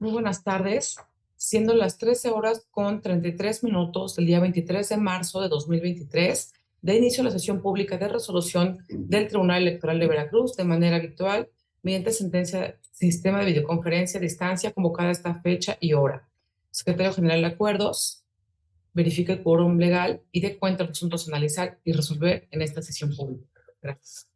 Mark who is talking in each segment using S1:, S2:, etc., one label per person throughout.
S1: Muy buenas tardes, siendo las 13 horas con 33 minutos del día 23 de marzo de 2023, de inicio la sesión pública de resolución del Tribunal Electoral de Veracruz de manera habitual, mediante sentencia sistema de videoconferencia a distancia convocada a esta fecha y hora. Secretario General de Acuerdos, verifique el quórum legal y dé cuenta de los asuntos a analizar y resolver en esta sesión pública. Gracias.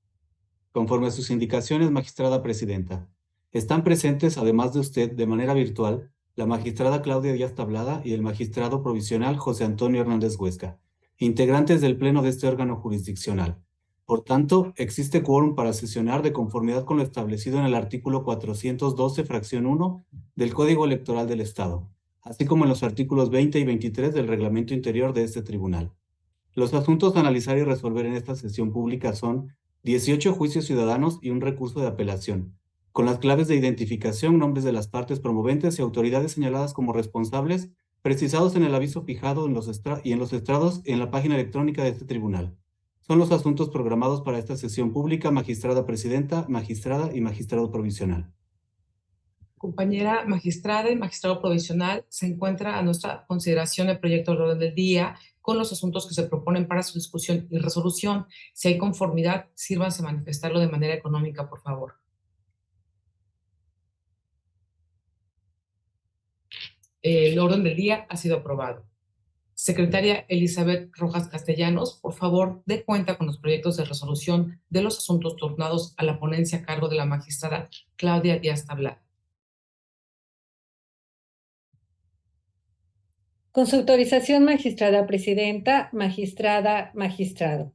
S2: Conforme a sus indicaciones, magistrada presidenta. Están presentes, además de usted, de manera virtual, la magistrada Claudia Díaz Tablada y el magistrado provisional José Antonio Hernández Huesca, integrantes del Pleno de este órgano jurisdiccional. Por tanto, existe quórum para sesionar de conformidad con lo establecido en el artículo 412, fracción 1 del Código Electoral del Estado, así como en los artículos 20 y 23 del reglamento interior de este tribunal. Los asuntos a analizar y resolver en esta sesión pública son 18 juicios ciudadanos y un recurso de apelación, con las claves de identificación, nombres de las partes promoventes y autoridades señaladas como responsables, precisados en el aviso fijado en los estrados en la página electrónica de este tribunal. Son los asuntos programados para esta sesión pública, magistrada presidenta, magistrada y magistrado provisional.
S1: Compañera magistrada y magistrado provisional, se encuentra a nuestra consideración el proyecto de orden del día con los asuntos que se proponen para su discusión y resolución. Si hay conformidad, sírvanse a manifestarlo de manera económica, por favor. El orden del día ha sido aprobado. Secretaria Elizabeth Rojas Castellanos, por favor, dé cuenta con los proyectos de resolución de los asuntos turnados a la ponencia a cargo de la magistrada Claudia Díaz Tablada.
S3: Con su autorización, magistrada presidenta, magistrado.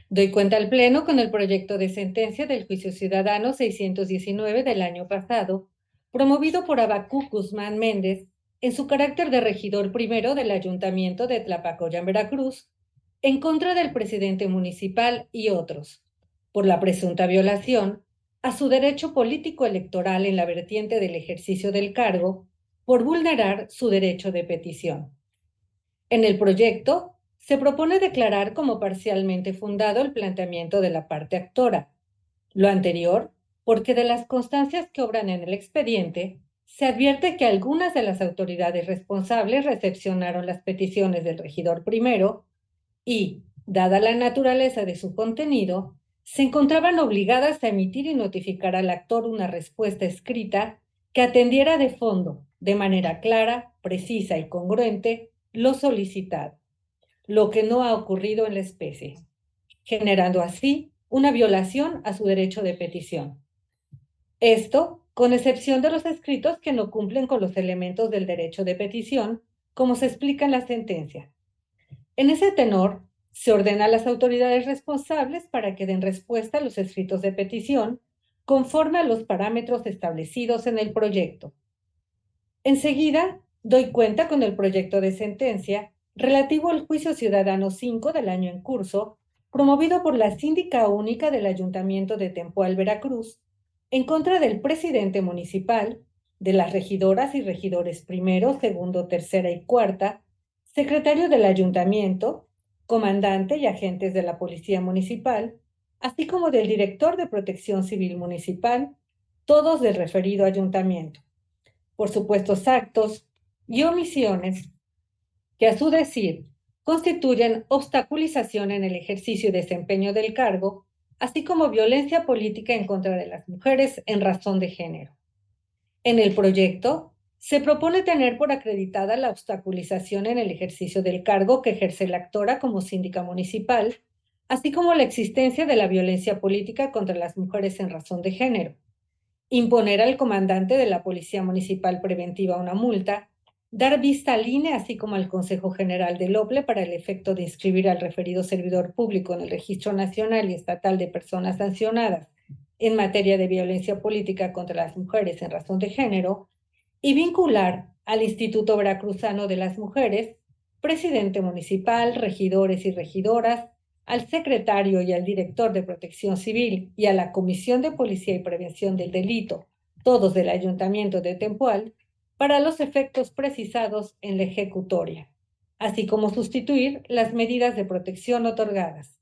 S3: Doy cuenta al Pleno con el proyecto de sentencia del Juicio Ciudadano 619 del año pasado, promovido por Abacuc Guzmán Méndez, en su carácter de regidor primero del Ayuntamiento de Tlapacoyan, Veracruz, en contra del presidente municipal y otros, por la presunta violación a su derecho político electoral en la vertiente del ejercicio del cargo, por vulnerar su derecho de petición. En el proyecto, se propone declarar como parcialmente fundado el planteamiento de la parte actora. Lo anterior, porque de las constancias que obran en el expediente, se advierte que algunas de las autoridades responsables recepcionaron las peticiones del regidor primero y, dada la naturaleza de su contenido, se encontraban obligadas a emitir y notificar al actor una respuesta escrita que atendiera de fondo, de manera clara, precisa y congruente, lo solicitado, lo que no ha ocurrido en la especie, generando así una violación a su derecho de petición. Esto, con excepción de los escritos que no cumplen con los elementos del derecho de petición, como se explica en la sentencia. En ese tenor, se ordena a las autoridades responsables para que den respuesta a los escritos de petición conforme a los parámetros establecidos en el proyecto. Enseguida, doy cuenta con el proyecto de sentencia relativo al Juicio Ciudadano 5 del año en curso, promovido por la Síndica Única del Ayuntamiento de Tempoal, Veracruz, en contra del presidente municipal, de las regidoras y regidores primero, segundo, tercera y cuarta, secretario del ayuntamiento, comandante y agentes de la Policía Municipal, así como del director de Protección Civil Municipal, todos del referido ayuntamiento, por supuestos actos y omisiones que a su decir constituyen obstaculización en el ejercicio y desempeño del cargo, así como violencia política en contra de las mujeres en razón de género. En el proyecto, se propone tener por acreditada la obstaculización en el ejercicio del cargo que ejerce la actora como síndica municipal, así como la existencia de la violencia política contra las mujeres en razón de género. Imponer al comandante de la Policía Municipal Preventiva una multa, dar vista al INE así como al Consejo General del OPLE para el efecto de inscribir al referido servidor público en el Registro Nacional y Estatal de Personas Sancionadas en materia de violencia política contra las mujeres en razón de género, y vincular al Instituto Veracruzano de las Mujeres, presidente municipal, regidores y regidoras, al secretario y al director de Protección Civil y a la Comisión de Policía y Prevención del Delito, todos del Ayuntamiento de Tempoal, para los efectos precisados en la ejecutoria, así como sustituir las medidas de protección otorgadas.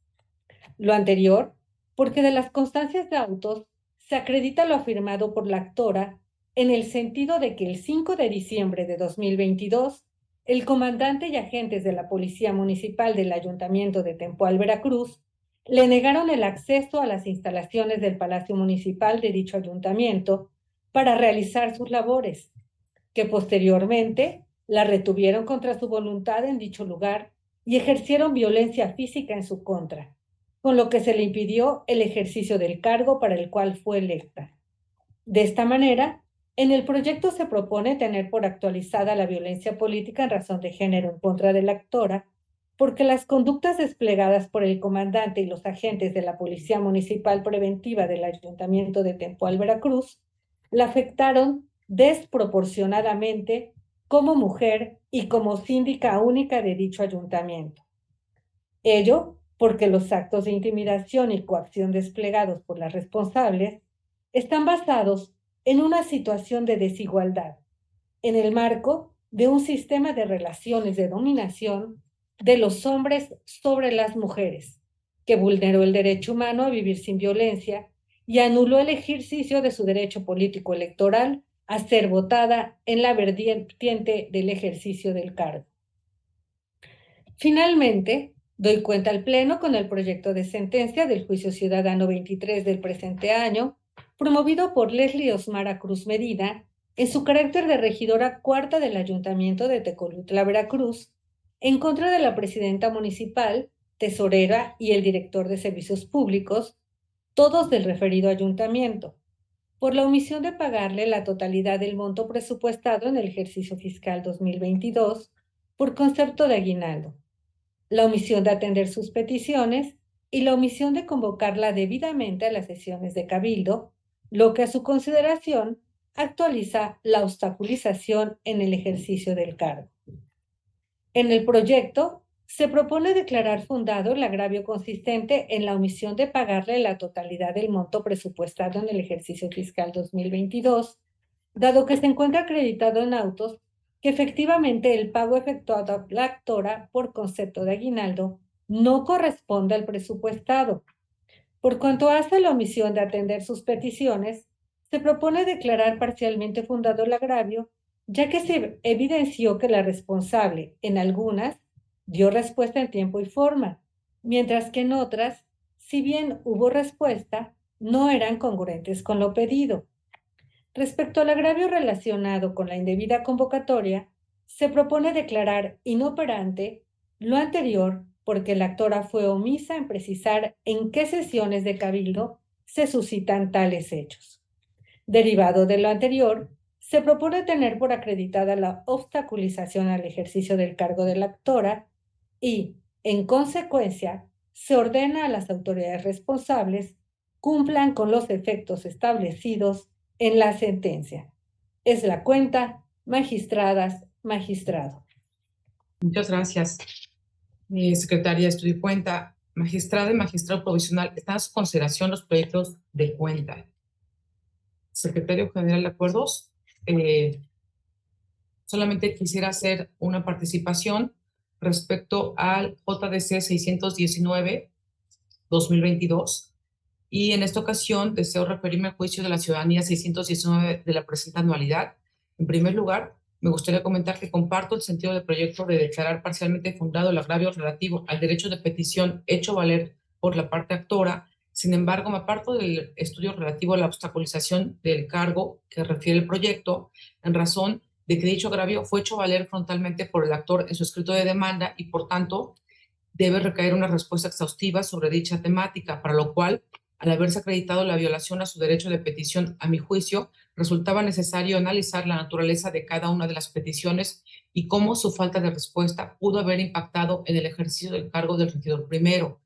S3: Lo anterior, porque de las constancias de autos se acredita lo afirmado por la actora en el sentido de que el 5 de diciembre de 2022, el comandante y agentes de la Policía Municipal del Ayuntamiento de Tempoal, Veracruz, le negaron el acceso a las instalaciones del Palacio Municipal de dicho ayuntamiento para realizar sus labores, que posteriormente la retuvieron contra su voluntad en dicho lugar y ejercieron violencia física en su contra, con lo que se le impidió el ejercicio del cargo para el cual fue electa. De esta manera, en el proyecto se propone tener por actualizada la violencia política en razón de género en contra de la actora, porque las conductas desplegadas por el comandante y los agentes de la Policía Municipal Preventiva del Ayuntamiento de Tempoal, Veracruz, la afectaron desproporcionadamente como mujer y como síndica única de dicho ayuntamiento. Ello porque los actos de intimidación y coacción desplegados por las responsables están basados en una situación de desigualdad, en el marco de un sistema de relaciones de dominación de los hombres sobre las mujeres, que vulneró el derecho humano a vivir sin violencia y anuló el ejercicio de su derecho político electoral a ser votada en la vertiente del ejercicio del cargo. Finalmente, doy cuenta al Pleno con el proyecto de sentencia del Juicio Ciudadano 23 del presente año, promovido por Leslie Osmara Cruz Medina, en su carácter de regidora cuarta del Ayuntamiento de Tecolutla, Veracruz, en contra de la presidenta municipal, tesorera y el director de servicios públicos, todos del referido ayuntamiento, por la omisión de pagarle la totalidad del monto presupuestado en el ejercicio fiscal 2022 por concepto de aguinaldo, la omisión de atender sus peticiones y la omisión de convocarla debidamente a las sesiones de cabildo, lo que a su consideración actualiza la obstaculización en el ejercicio del cargo. En el proyecto se propone declarar fundado el agravio consistente en la omisión de pagarle la totalidad del monto presupuestado en el ejercicio fiscal 2022, dado que se encuentra acreditado en autos que efectivamente el pago efectuado a la actora por concepto de aguinaldo no corresponde al presupuestado. Por cuanto hace la omisión de atender sus peticiones, se propone declarar parcialmente fundado el agravio, ya que se evidenció que la responsable, en algunas, dio respuesta en tiempo y forma, mientras que en otras, si bien hubo respuesta, no eran congruentes con lo pedido. Respecto al agravio relacionado con la indebida convocatoria, se propone declarar inoperante lo anterior porque la actora fue omisa en precisar en qué sesiones de cabildo se suscitan tales hechos. Derivado de lo anterior, se propone tener por acreditada la obstaculización al ejercicio del cargo de la actora y, en consecuencia, se ordena a las autoridades responsables cumplan con los efectos establecidos en la sentencia. Es la cuenta, magistradas, magistrado.
S1: Muchas gracias, secretaria. Estoy de cuenta. Magistrada y magistrado provisional, ¿están a su consideración los proyectos de cuenta? Secretario General de Acuerdos, solamente quisiera hacer una participación respecto al JDC 619-2022 y en esta ocasión deseo referirme al juicio de la ciudadanía 619 de la presente anualidad. En primer lugar, me gustaría comentar que comparto el sentido del proyecto de declarar parcialmente fundado el agravio relativo al derecho de petición hecho valer por la parte actora. Sin embargo, me aparto del estudio relativo a la obstaculización del cargo que refiere el proyecto en razón de que dicho agravio fue hecho valer frontalmente por el actor en su escrito de demanda y, por tanto, debe recaer una respuesta exhaustiva sobre dicha temática, para lo cual, al haberse acreditado la violación a su derecho de petición, a mi juicio, resultaba necesario analizar la naturaleza de cada una de las peticiones y cómo su falta de respuesta pudo haber impactado en el ejercicio del cargo del regidor primero.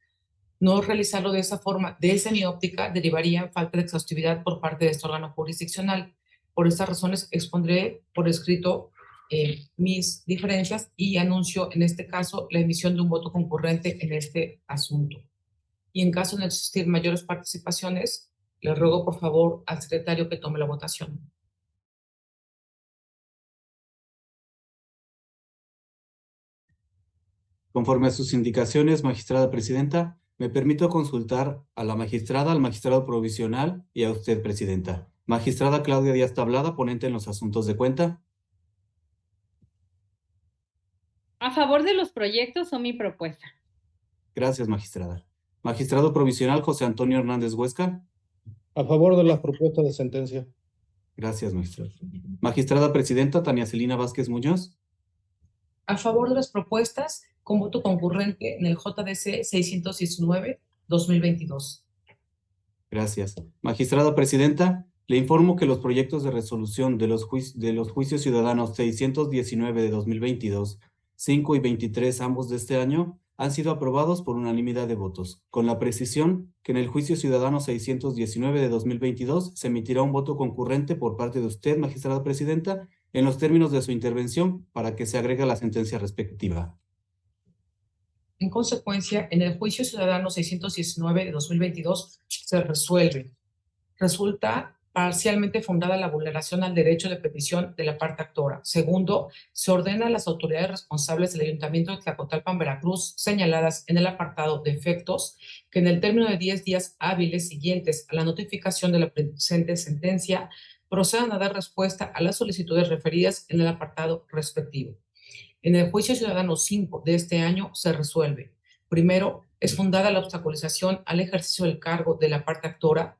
S1: No realizarlo de esa forma, desde mi óptica, derivaría en falta de exhaustividad por parte de este órgano jurisdiccional. Por estas razones expondré por escrito mis diferencias y anuncio en este caso la emisión de un voto concurrente en este asunto. Y en caso de no existir mayores participaciones, le ruego por favor al secretario que tome la votación.
S2: Conforme a sus indicaciones, magistrada presidenta, me permito consultar a la magistrada, al magistrado provisional y a usted, presidenta. Magistrada Claudia Díaz Tablada, ponente en los asuntos de cuenta.
S4: A favor de los proyectos o mi propuesta.
S2: Gracias, magistrada. Magistrado provisional José Antonio Hernández Huesca.
S5: A favor de la propuesta de sentencia.
S2: Gracias, magistrado. Magistrada presidenta Tania Celina Vázquez Muñoz.
S1: A favor de las propuestas, con voto concurrente en el JDC 619-2022.
S2: Gracias. Magistrada presidenta, le informo que los proyectos de resolución de los juicios ciudadanos 619 de 2022, 5 y 23, ambos de este año, han sido aprobados por unanimidad de votos, con la precisión que en el juicio ciudadano 619 de 2022 se emitirá un voto concurrente por parte de usted, magistrada presidenta, en los términos de su intervención para que se agregue a la sentencia respectiva.
S1: En consecuencia, en el juicio ciudadano 619 de 2022 se resuelve. Resulta parcialmente fundada la vulneración al derecho de petición de la parte actora. Segundo, se ordena a las autoridades responsables del Ayuntamiento de Tlacotalpan, Veracruz, señaladas en el apartado de efectos, que en el término de 10 días hábiles siguientes a la notificación de la presente sentencia, procedan a dar respuesta a las solicitudes referidas en el apartado respectivo. En el juicio ciudadano 5 de este año se resuelve. Primero, es fundada la obstaculización al ejercicio del cargo de la parte actora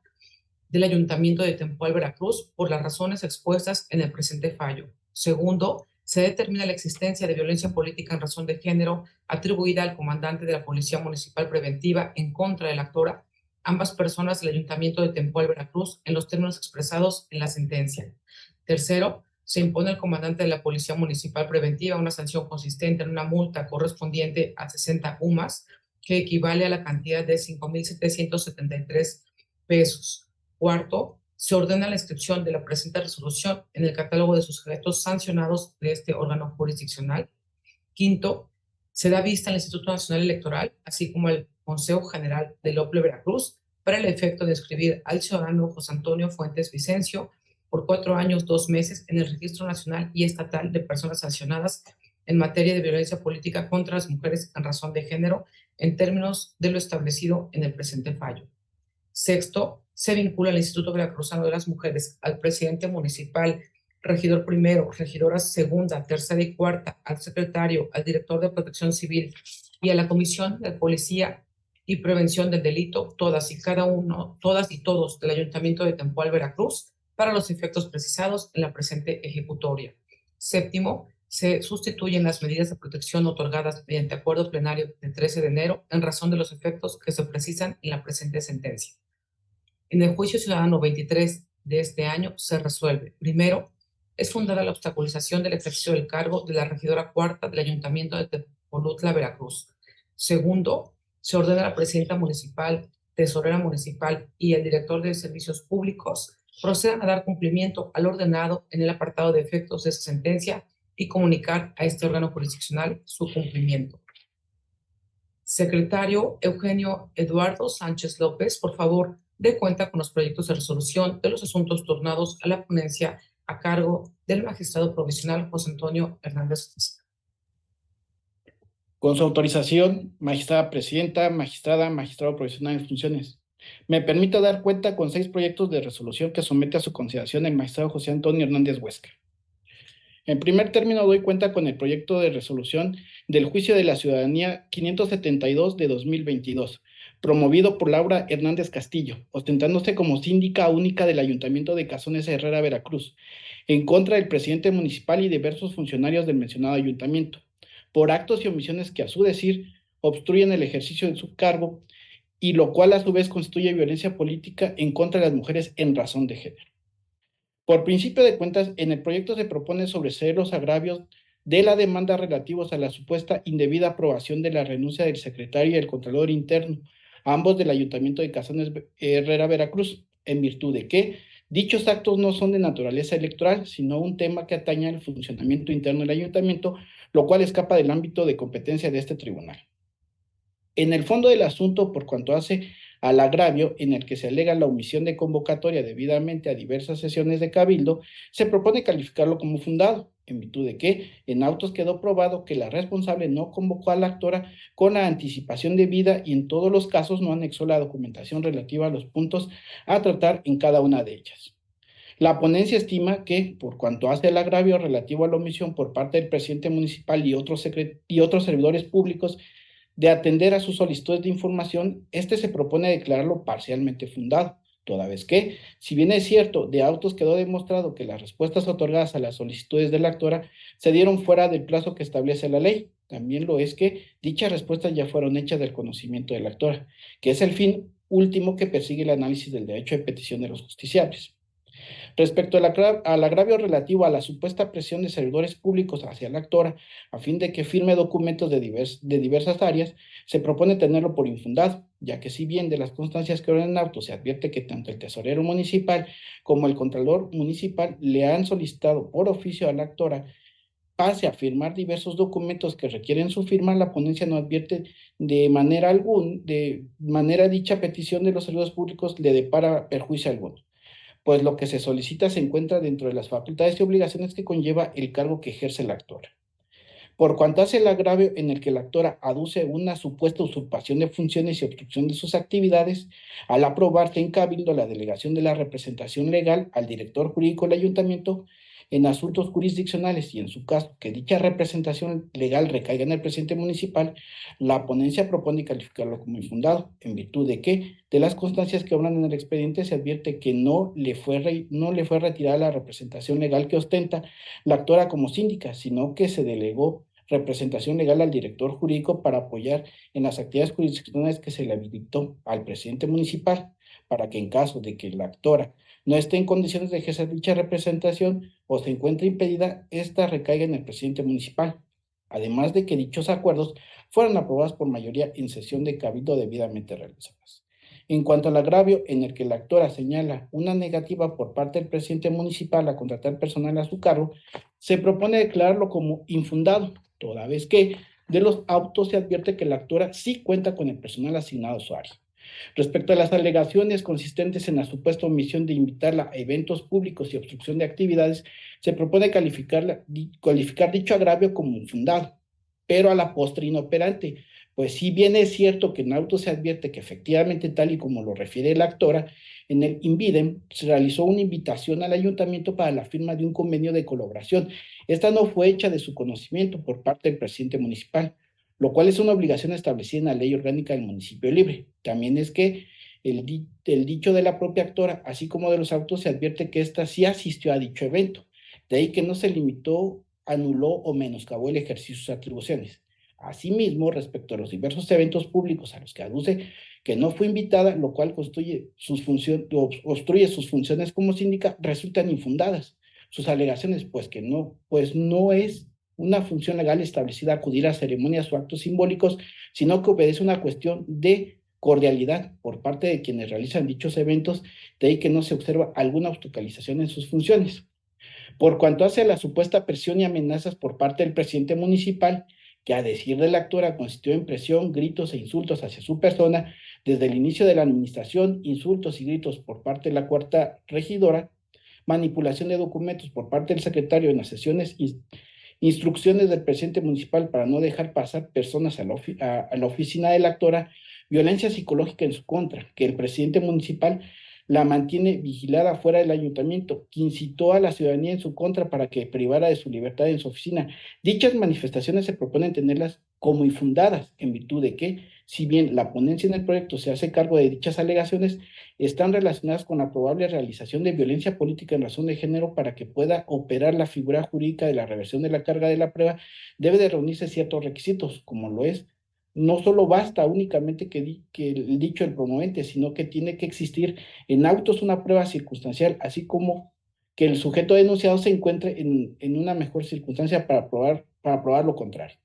S1: del Ayuntamiento de Tempoal, Veracruz, por las razones expuestas en el presente fallo. Segundo, se determina la existencia de violencia política en razón de género atribuida al comandante de la Policía Municipal Preventiva en contra de la actora, ambas personas del Ayuntamiento de Tempoal, Veracruz, en los términos expresados en la sentencia. Tercero, se impone al comandante de la Policía Municipal Preventiva una sanción consistente en una multa correspondiente a 60 UMAS, que equivale a la cantidad de 5,773 pesos. Cuarto, se ordena la inscripción de la presente resolución en el catálogo de sujetos sancionados de este órgano jurisdiccional. Quinto, se da vista al Instituto Nacional Electoral, así como al Consejo General del OPLE Veracruz, para el efecto de inscribir al ciudadano José Antonio Fuentes Vicencio por 4 años, 2 meses en el Registro Nacional y Estatal de Personas Sancionadas en materia de violencia política contra las mujeres en razón de género, en términos de lo establecido en el presente fallo. Sexto, se vincula al Instituto Veracruzano de las Mujeres, al presidente municipal, regidor primero, regidoras segunda, tercera y cuarta, al secretario, al director de Protección Civil y a la Comisión de Policía y Prevención del Delito, todas y todos del Ayuntamiento de Tempoal, Veracruz, para los efectos precisados en la presente ejecutoria. Séptimo, se sustituyen las medidas de protección otorgadas mediante acuerdo plenario de 13 de enero en razón de los efectos que se precisan en la presente sentencia. En el juicio ciudadano 23 de este año se resuelve. Primero, es fundada la obstaculización del ejercicio del cargo de la regidora cuarta del Ayuntamiento de Tepolutla, Veracruz. Segundo, se ordena a la presidenta municipal, tesorera municipal y el director de servicios públicos procedan a dar cumplimiento al ordenado en el apartado de efectos de esa sentencia y comunicar a este órgano jurisdiccional su cumplimiento. Secretario Eugenio Eduardo Sánchez López, por favor, dé cuenta con los proyectos de resolución de los asuntos turnados a la ponencia a cargo del magistrado provisional José Antonio Hernández Huesca.
S6: Con su autorización, magistrada presidenta, magistrado provisional en funciones. Me permito dar cuenta con 6 proyectos de resolución que somete a su consideración el magistrado José Antonio Hernández Huesca. En primer término, doy cuenta con el proyecto de resolución del Juicio de la Ciudadanía 572 de 2022, promovido por Laura Hernández Castillo, ostentándose como síndica única del Ayuntamiento de Cazones Herrera, Veracruz, en contra del presidente municipal y diversos funcionarios del mencionado ayuntamiento, por actos y omisiones que, a su decir, obstruyen el ejercicio de su cargo, y lo cual a su vez constituye violencia política en contra de las mujeres en razón de género. Por principio de cuentas, en el proyecto se propone sobreseer los agravios de la demanda relativos a la supuesta indebida aprobación de la renuncia del secretario y el contralor interno, ambos del Ayuntamiento de Cazones Herrera, Veracruz, en virtud de que dichos actos no son de naturaleza electoral, sino un tema que atañe al funcionamiento interno del ayuntamiento, lo cual escapa del ámbito de competencia de este tribunal. En el fondo del asunto, por cuanto hace al agravio en el que se alega la omisión de convocatoria debidamente a diversas sesiones de cabildo, se propone calificarlo como fundado, en virtud de que en autos quedó probado que la responsable no convocó a la actora con la anticipación debida y en todos los casos no anexó la documentación relativa a los puntos a tratar en cada una de ellas. La ponencia estima que, por cuanto hace el agravio relativo a la omisión por parte del presidente municipal y otros servidores públicos de atender a sus solicitudes de información, se propone declararlo parcialmente fundado, toda vez que, si bien es cierto, de autos quedó demostrado que las respuestas otorgadas a las solicitudes de la actora se dieron fuera del plazo que establece la ley, también lo es que dichas respuestas ya fueron hechas del conocimiento de la actora, que es el fin último que persigue el análisis del derecho de petición de los justiciables. Respecto al agravio relativo a la supuesta presión de servidores públicos hacia la actora, a fin de que firme documentos de diversas áreas, se propone tenerlo por infundado, ya que si bien de las constancias que ordenan auto se advierte que tanto el tesorero municipal como el contralor municipal le han solicitado por oficio a la actora pase a firmar diversos documentos que requieren su firma, la ponencia no advierte de manera dicha petición de los servidores públicos le depara perjuicio alguno, pues lo que se solicita se encuentra dentro de las facultades y obligaciones que conlleva el cargo que ejerce la actora. Por cuanto hace el agravio en el que la actora aduce una supuesta usurpación de funciones y obstrucción de sus actividades, al aprobarse en cabildo la delegación de la representación legal al director jurídico del ayuntamiento en asuntos jurisdiccionales y en su caso que dicha representación legal recaiga en el presidente municipal, la ponencia propone calificarlo como infundado, en virtud de que de las constancias que obran en el expediente se advierte que no le fue retirada la representación legal que ostenta la actora como síndica, sino que se delegó representación legal al director jurídico para apoyar en las actividades jurisdiccionales que se le habilitó al presidente municipal, para que en caso de que la actora no esté en condiciones de ejercer dicha representación o se encuentre impedida, esta recaiga en el presidente municipal, además de que dichos acuerdos fueran aprobados por mayoría en sesión de cabildo debidamente realizadas. En cuanto al agravio en el que la actora señala una negativa por parte del presidente municipal a contratar personal a su cargo, se propone declararlo como infundado, toda vez que de los autos se advierte que la actora sí cuenta con el personal asignado a su área. Respecto a las alegaciones consistentes en la supuesta omisión de invitarla a eventos públicos y obstrucción de actividades, se propone calificar dicho agravio como infundado, pero a la postre inoperante, pues si bien es cierto que en auto se advierte que efectivamente, tal y como lo refiere la actora, en el Invidem se realizó una invitación al ayuntamiento para la firma de un convenio de colaboración. Esta no fue hecha de su conocimiento por parte del presidente municipal, lo cual es una obligación establecida en la Ley Orgánica del Municipio Libre. También es que el dicho de la propia actora, así como de los autos, se advierte que ésta sí asistió a dicho evento. De ahí que no se limitó, anuló o menoscabó el ejercicio de sus atribuciones. Asimismo, respecto a los diversos eventos públicos a los que aduce que no fue invitada, lo cual obstruye sus funciones como síndica, resultan infundadas. Sus alegaciones, pues no es una función legal establecida acudir a ceremonias o actos simbólicos, sino que obedece una cuestión de cordialidad por parte de quienes realizan dichos eventos, de ahí que no se observa alguna obstaculización en sus funciones. Por cuanto hace a la supuesta presión y amenazas por parte del presidente municipal, que a decir de la actora consistió en presión, gritos e insultos hacia su persona, desde el inicio de la administración, insultos y gritos por parte de la cuarta regidora, manipulación de documentos por parte del secretario en las sesiones y instrucciones del presidente municipal para no dejar pasar personas a la oficina de la actora, violencia psicológica en su contra, que el presidente municipal la mantiene vigilada fuera del ayuntamiento, que incitó a la ciudadanía en su contra para que privara de su libertad en su oficina. Dichas manifestaciones se proponen tenerlas como infundadas, en virtud de que, si bien la ponencia en el proyecto se hace cargo de dichas alegaciones, están relacionadas con la probable realización de violencia política en razón de género. Para que pueda operar la figura jurídica de la reversión de la carga de la prueba, debe de reunirse ciertos requisitos, como lo es. No solo basta únicamente que el dicho del promovente, sino que tiene que existir en autos una prueba circunstancial, así como que el sujeto denunciado se encuentre en una mejor circunstancia para probar lo contrario.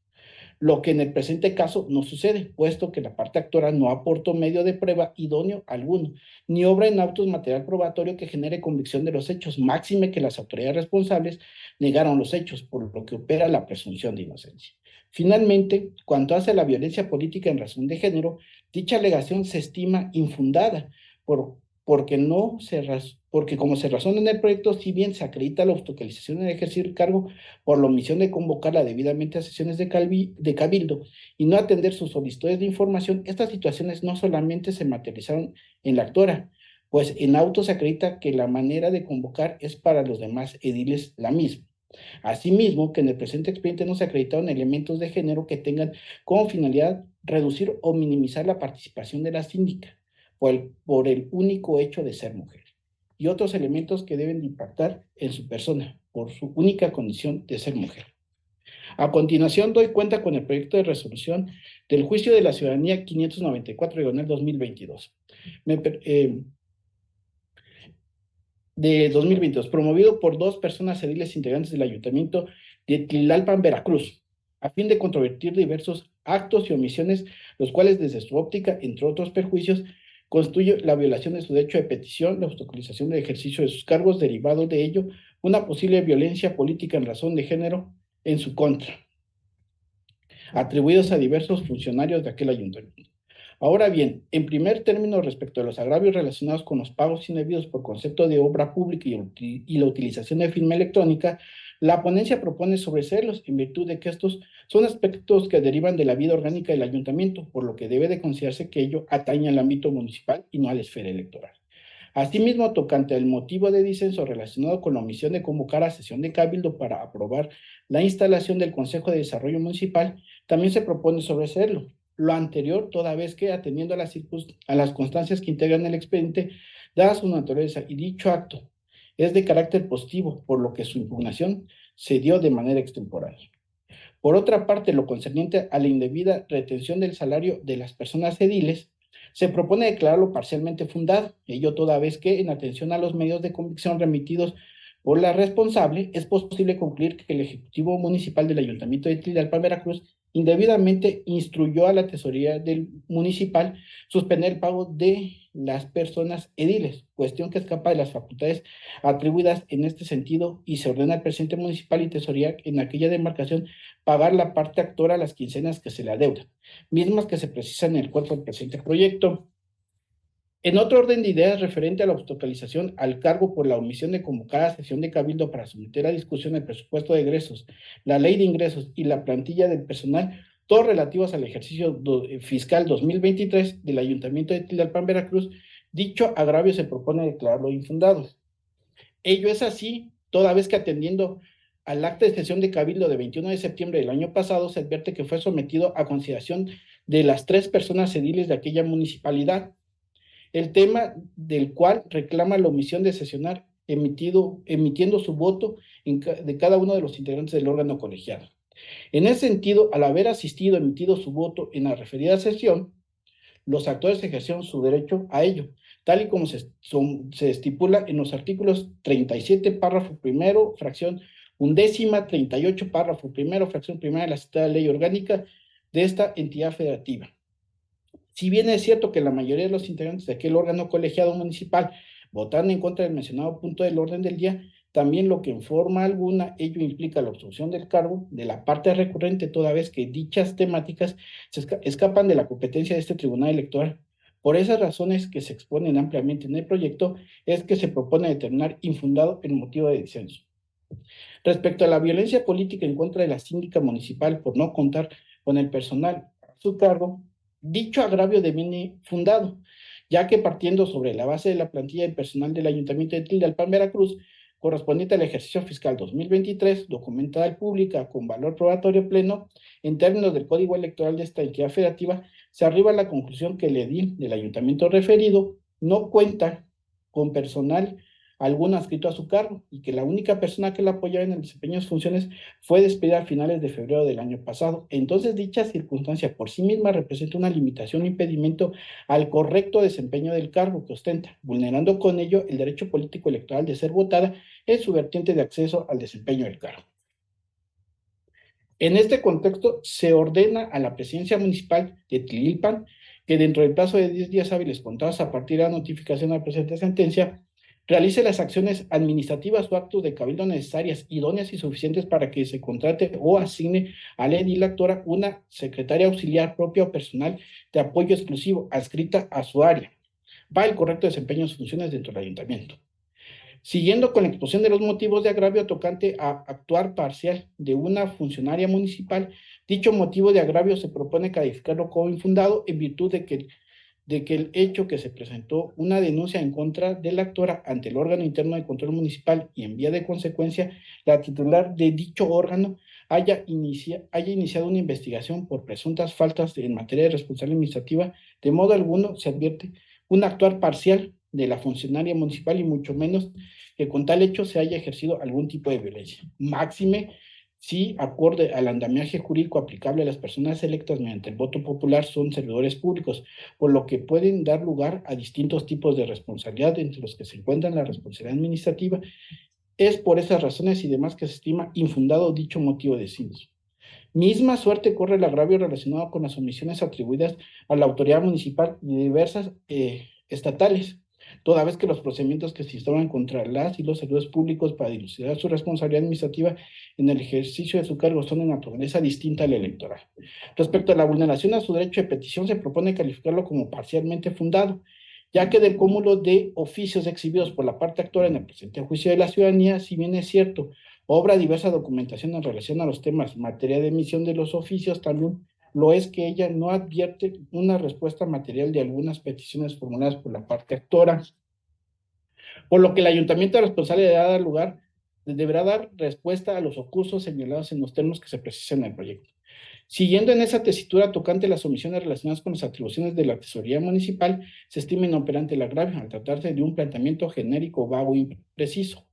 S6: Lo que en el presente caso no sucede, puesto que la parte actora no aportó medio de prueba idóneo alguno, ni obra en autos material probatorio que genere convicción de los hechos, máxime que las autoridades responsables negaron los hechos, por lo que opera la presunción de inocencia. Finalmente, cuanto hace a la violencia política en razón de género, dicha alegación se estima infundada, porque como se razona en el proyecto, si bien se acredita la obstaculización en ejercer el cargo por la omisión de convocarla debidamente a sesiones de cabildo y no atender sus solicitudes de información, estas situaciones no solamente se materializaron en la actora, pues en auto se acredita que la manera de convocar es para los demás ediles la misma. Asimismo, que en el presente expediente no se acreditaron elementos de género que tengan como finalidad reducir o minimizar la participación de la síndica por el único hecho de ser mujer, y otros elementos que deben de impactar en su persona por su única condición de ser mujer. A continuación, doy cuenta con el proyecto de resolución del Juicio de la Ciudadanía 594/2022. De 2022, promovido por 2 personas ediles integrantes del Ayuntamiento de Tlilalpan, Veracruz, a fin de controvertir diversos actos y omisiones, los cuales desde su óptica, entre otros perjuicios, constituye la violación de su derecho de petición, la obstaculización del ejercicio de sus cargos, derivado de ello, una posible violencia política en razón de género en su contra, atribuidos a diversos funcionarios de aquel ayuntamiento. Ahora bien, en primer término, respecto a los agravios relacionados con los pagos indebidos por concepto de obra pública y la utilización de firma electrónica, la ponencia propone sobreseerlos en virtud de que estos son aspectos que derivan de la vida orgánica del ayuntamiento, por lo que debe de considerarse que ello atañe al ámbito municipal y no a la esfera electoral. Asimismo, tocante al motivo de disenso relacionado con la omisión de convocar a sesión de cabildo para aprobar la instalación del Consejo de Desarrollo Municipal, también se propone sobreseerlo. Lo anterior, toda vez que, atendiendo a las constancias que integran el expediente, dada su naturaleza y dicho acto es de carácter positivo, por lo que su impugnación se dio de manera extemporánea. Por otra parte, lo concerniente a la indebida retención del salario de las personas ediles, se propone declararlo parcialmente fundado, ello toda vez que, en atención a los medios de convicción remitidos por la responsable, es posible concluir que el Ejecutivo Municipal del Ayuntamiento de Tlilalpan, Veracruz, indebidamente instruyó a la tesorería del municipal suspender el pago de las personas ediles, cuestión que escapa de las facultades atribuidas en este sentido, y se ordena al presidente municipal y tesorería en aquella demarcación pagar la parte actora a las quincenas que se le adeudan, mismas que se precisan en el cuerpo del presente proyecto. En otro orden de ideas referente a la obstaculización al cargo por la omisión de convocar a sesión de cabildo para someter a discusión el presupuesto de egresos, la ley de ingresos y la plantilla del personal, todos relativos al ejercicio fiscal 2023 del Ayuntamiento de Tlilalpan, Veracruz, dicho agravio se propone declararlo infundado. Ello es así, toda vez que, atendiendo al acta de sesión de cabildo de 21 de septiembre del año pasado, se advierte que fue sometido a consideración de las 3 personas ediles de aquella municipalidad, el tema del cual reclama la omisión de sesionar emitiendo su voto de cada uno de los integrantes del órgano colegiado. En ese sentido, al haber emitido su voto en la referida sesión, los actores ejercieron su derecho a ello, tal y como se estipula en los artículos 37, párrafo primero, fracción 11ª, 38, párrafo primero, fracción primera de la citada ley orgánica de esta entidad federativa. Si bien es cierto que la mayoría de los integrantes de aquel órgano colegiado municipal votaron en contra del mencionado punto del orden del día, también lo que en forma alguna ello implica la obstrucción del cargo de la parte recurrente, toda vez que dichas temáticas se escapan de la competencia de este tribunal electoral. Por esas razones que se exponen ampliamente en el proyecto, es que se propone determinar infundado el motivo de disenso. Respecto a la violencia política en contra de la síndica municipal por no contar con el personal a su cargo, dicho agravio deviene fundado, ya que, partiendo sobre la base de la plantilla de personal del Ayuntamiento de Tlilalpan, Veracruz, correspondiente al ejercicio fiscal 2023, documentada y pública con valor probatorio pleno, en términos del Código Electoral de esta entidad federativa, se arriba a la conclusión que el edil del ayuntamiento referido no cuenta con personal alguno adscrito a su cargo, y que la única persona que la apoyaba en el desempeño de sus funciones fue despedida a finales de febrero del año pasado. Entonces, dicha circunstancia por sí misma representa una limitación o impedimento al correcto desempeño del cargo que ostenta, vulnerando con ello el derecho político electoral de ser votada en su vertiente de acceso al desempeño del cargo. En este contexto, se ordena a la presidencia municipal de Tlilalpan que, dentro del plazo de 10 días hábiles contados a partir de la notificación de la presente sentencia, realice las acciones administrativas o actos de cabildo necesarias, idóneas y suficientes para que se contrate o asigne a la edil actora una secretaria auxiliar propia o personal de apoyo exclusivo adscrita a su área para el correcto desempeño de sus funciones dentro del ayuntamiento. Siguiendo con la exposición de los motivos de agravio tocante a actuar parcial de una funcionaria municipal, dicho motivo de agravio se propone calificarlo como infundado en virtud de que de que el hecho que se presentó una denuncia en contra de la actora ante el órgano interno de control municipal y en vía de consecuencia, la titular de dicho órgano haya iniciado una investigación por presuntas faltas en materia de responsabilidad administrativa, de modo alguno se advierte un actuar parcial de la funcionaria municipal y mucho menos que con tal hecho se haya ejercido algún tipo de violencia. Máxime si, acorde al andamiaje jurídico aplicable a las personas electas mediante el voto popular, son servidores públicos, por lo que pueden dar lugar a distintos tipos de responsabilidad, entre los que se encuentran la responsabilidad administrativa. Es por esas razones y demás que se estima infundado dicho motivo de síndico. Misma suerte corre el agravio relacionado con las omisiones atribuidas a la autoridad municipal y diversas estatales, toda vez que los procedimientos que se instauran contra las y los servidores públicos para dilucidar su responsabilidad administrativa en el ejercicio de su cargo son de naturaleza distinta a la electoral. Respecto a la vulneración a su derecho de petición, se propone calificarlo como parcialmente fundado, ya que del cúmulo de oficios exhibidos por la parte actual en el presente juicio de la ciudadanía, si bien es cierto, obra diversa documentación en relación a los temas materia de emisión de los oficios, también lo es que ella no advierte una respuesta material de algunas peticiones formuladas por la parte actora, por lo que el ayuntamiento responsable deberá dar respuesta a los ocursos señalados en los términos que se precisan en el proyecto. Siguiendo en esa tesitura tocante las omisiones relacionadas con las atribuciones de la tesorería municipal, se estima inoperante el agravio al tratarse de un planteamiento genérico, vago e impreciso.